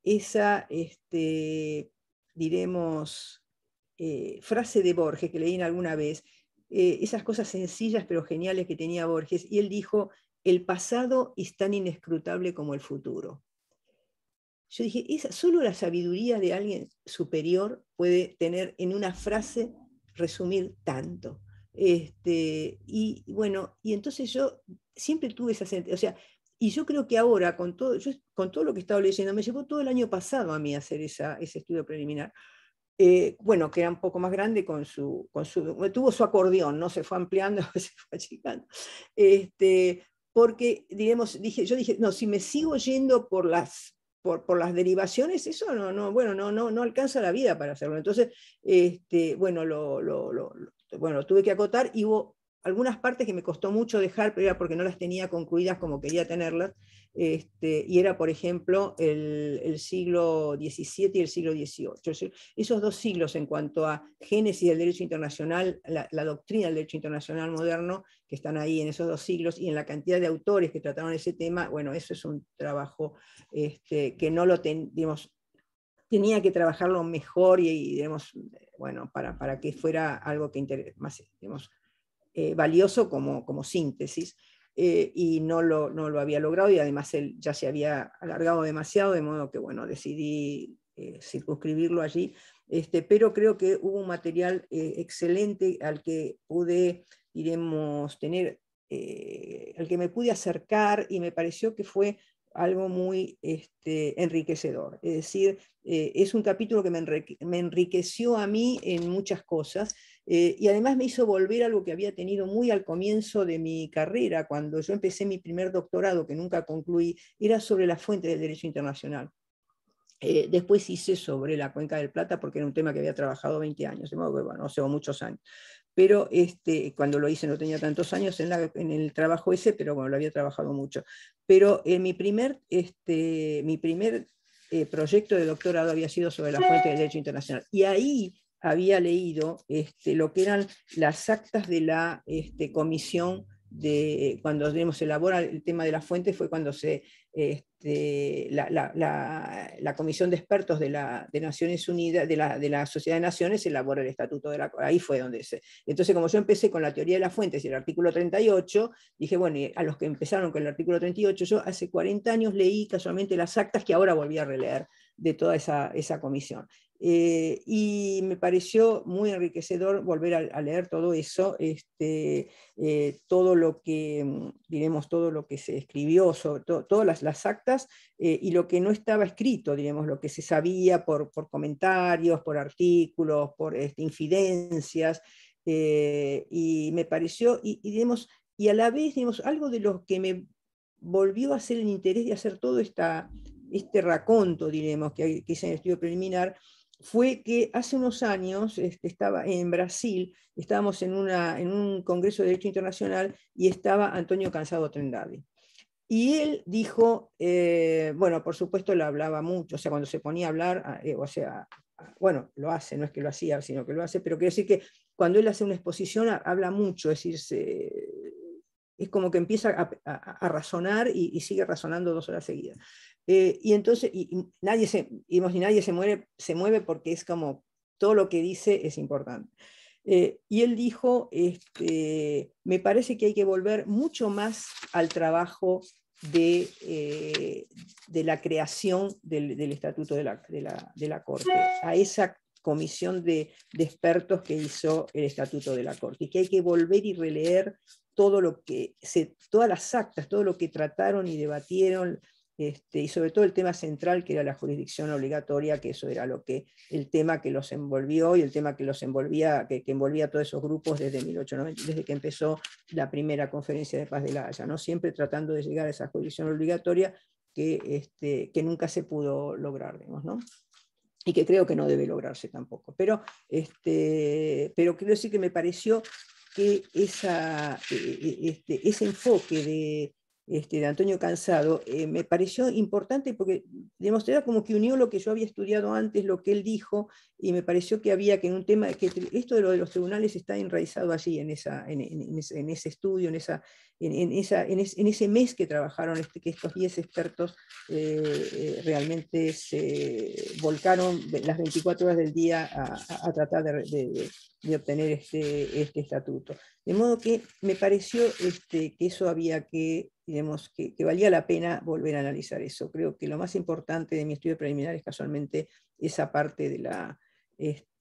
esa, diremos, frase de Borges que leí alguna vez, esas cosas sencillas pero geniales que tenía Borges, y él dijo, el pasado es tan inescrutable como el futuro. Yo dije, solo la sabiduría de alguien superior puede tener en una frase, resumir tanto. Y bueno, y entonces yo siempre tuve esa sensación, o sea, y yo creo que ahora, con todo lo que he estado leyendo, me llevó todo el año pasado a mí a hacer ese estudio preliminar. Bueno, que era un poco más grande, tuvo su acordeón, ¿no? Se fue ampliando, se fue achicando. Porque, digamos, yo dije, no, si me sigo yendo por las derivaciones, eso no alcanza la vida para hacerlo. Entonces, bueno, bueno, tuve que acotar, y hubo algunas partes que me costó mucho dejar, pero era porque no las tenía concluidas como quería tenerlas, y era, por ejemplo, el siglo XVII y el siglo XVIII. Esos dos siglos en cuanto a génesis del derecho internacional, la doctrina del derecho internacional moderno, que están ahí en esos dos siglos, y en la cantidad de autores que trataron ese tema, bueno, eso es un trabajo que no lo digamos, tenía que trabajarlo mejor y digamos, bueno, para que fuera algo que más, digamos, valioso como síntesis, y no lo había logrado, y además él ya se había alargado demasiado, de modo que, bueno, decidí circunscribirlo allí, pero creo que hubo un material excelente al que pude, diremos, tener, al que me pude acercar, y me pareció que fue algo muy enriquecedor. Es decir, es un capítulo que me enriqueció a mí en muchas cosas, y además me hizo volver a algo que había tenido muy al comienzo de mi carrera, cuando yo empecé mi primer doctorado, que nunca concluí, era sobre la fuente del derecho internacional. Después hice sobre la Cuenca del Plata, porque era un tema que había trabajado 20 años, de modo que, bueno, hace muchos años. Pero cuando lo hice no tenía tantos años en el trabajo ese, pero bueno, lo había trabajado mucho. Pero mi primer proyecto de doctorado había sido sobre la fuente del derecho internacional. Y ahí había leído lo que eran las actas de la comisión cuando se elabora el tema de la fuente, fue cuando la Comisión de Expertos de Naciones Unidas, de la Sociedad de Naciones, elabora el Estatuto de la... Ahí fue donde Entonces, como yo empecé con la teoría de las fuentes y el artículo 38, dije, bueno, y a los que empezaron con el artículo 38, yo hace 40 años leí casualmente las actas que ahora volví a releer de toda esa comisión. Y me pareció muy enriquecedor volver a leer todo eso, todo lo que, diremos, todo lo que se escribió, sobre todas las actas, y lo que no estaba escrito, diremos, lo que se sabía por comentarios, por artículos, por infidencias, y me pareció, digamos, y a la vez, digamos, algo de lo que me volvió a hacer el interés de hacer todo este raconto, diremos, que hice en el estudio preliminar, fue que hace unos años estaba en Brasil, estábamos en un congreso de Derecho Internacional y estaba Antonio Cansado Trindade. Y él dijo, bueno, por supuesto le hablaba mucho, o sea, cuando se ponía a hablar, o sea, bueno, lo hace, no es que lo hacía, sino que lo hace, pero quiero decir que cuando él hace una exposición habla mucho, es decir, es como que empieza a razonar y sigue razonando 2 horas seguidas. Y entonces, nadie se mueve porque es como todo lo que dice es importante. Y él dijo, me parece que hay que volver mucho más al trabajo de la creación del Estatuto de la Corte, a esa comisión de expertos que hizo el Estatuto de la Corte, y que hay que volver y releer todas las actas, todo lo que trataron y debatieron, y sobre todo el tema central, que era la jurisdicción obligatoria, que eso era el tema que los envolvió, y el tema que los envolvía, que envolvía a todos esos grupos desde 1890, desde que empezó la primera conferencia de paz de La Haya, ¿no? Siempre tratando de llegar a esa jurisdicción obligatoria que nunca se pudo lograr, digamos, ¿no? Y que creo que no debe lograrse tampoco. Pero quiero decir que me pareció que ese enfoque de Antonio Cansado me pareció importante porque era como que unió lo que yo había estudiado antes, lo que él dijo, y me pareció que había que en un tema, que esto de lo de los tribunales está enraizado allí, en ese estudio, en ese mes que trabajaron, que estos 10 expertos realmente se volcaron las 24 horas del día a tratar de obtener este estatuto. De modo que me pareció que eso había digamos, que valía la pena volver a analizar eso. Creo que lo más importante de mi estudio preliminar es casualmente esa parte de la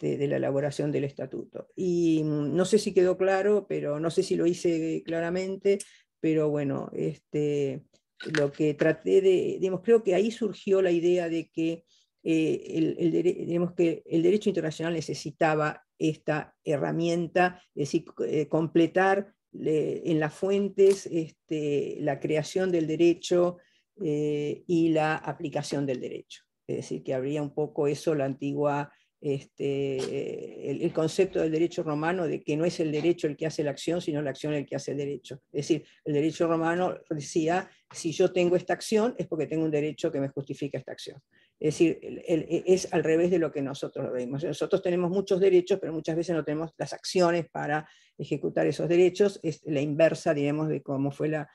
elaboración del estatuto. Y no sé si quedó claro, pero no sé si lo hice claramente, pero bueno, lo que traté digamos, creo que ahí surgió la idea de que digamos que el derecho internacional necesitaba esta herramienta, es decir, completar en las fuentes la creación del derecho y la aplicación del derecho. Es decir, que habría un poco eso, la antigua, el concepto del derecho romano, de que no es el derecho el que hace la acción, sino la acción el que hace el derecho. Es decir, el derecho romano decía, si yo tengo esta acción, es porque tengo un derecho que me justifica esta acción. Es decir, es al revés de lo que nosotros lo vemos. Nosotros tenemos muchos derechos, pero muchas veces no tenemos las acciones para ejecutar esos derechos. Es la inversa, diremos, de cómo fue la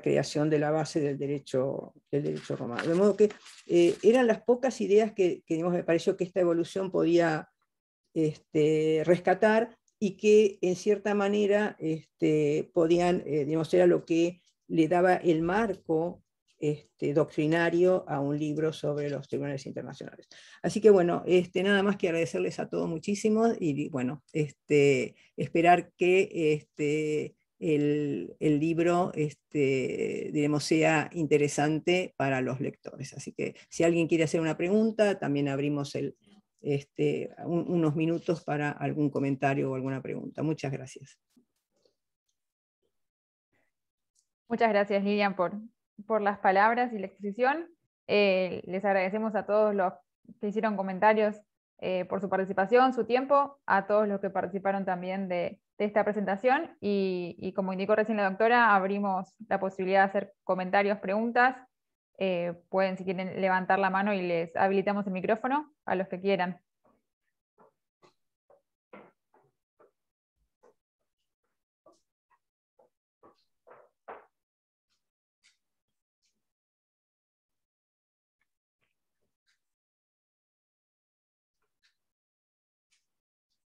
creación de la base del derecho romano. De modo que eran las pocas ideas que digamos, me pareció que esta evolución podía rescatar, y que en cierta manera podían, digamos, era lo que le daba el marco doctrinario a un libro sobre los tribunales internacionales. Así que bueno, nada más que agradecerles a todos muchísimo, y bueno, esperar que el libro diremos, sea interesante para los lectores. Así que si alguien quiere hacer una pregunta, también abrimos unos minutos para algún comentario o alguna pregunta. Muchas gracias. Muchas gracias, Lilian, por las palabras y la exposición. Les agradecemos a todos los que hicieron comentarios por su participación, su tiempo, a todos los que participaron también de esta presentación, y como indicó recién la doctora, abrimos la posibilidad de hacer comentarios, preguntas. Pueden, si quieren, levantar la mano y les habilitamos el micrófono a los que quieran.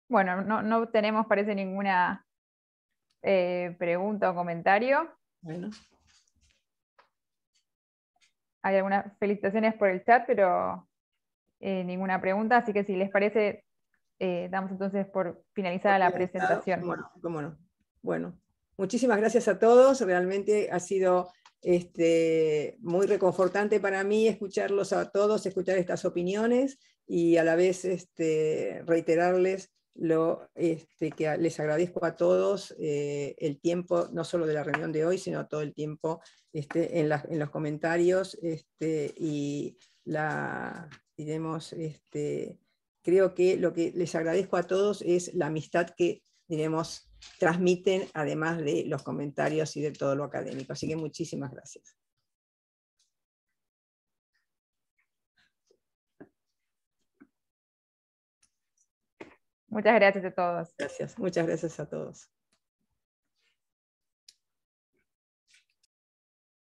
Bueno, no tenemos, parece, ninguna pregunta o comentario. Bueno. hay algunas felicitaciones por el chat, pero ninguna pregunta, así que si les parece, damos entonces por finalizada la presentación. ¿Cómo no? ¿Cómo no? Bueno, muchísimas gracias a todos, realmente ha sido muy reconfortante para mí escucharlos a todos, escuchar estas opiniones y a la vez reiterarles que les agradezco a todos el tiempo, no solo de la reunión de hoy, sino todo el tiempo en los comentarios y diremos, creo que lo que les agradezco a todos es la amistad que, diremos, transmiten, además de los comentarios y de todo lo académico. Así que muchísimas gracias. Muchas gracias a todos. Gracias, muchas gracias a todos.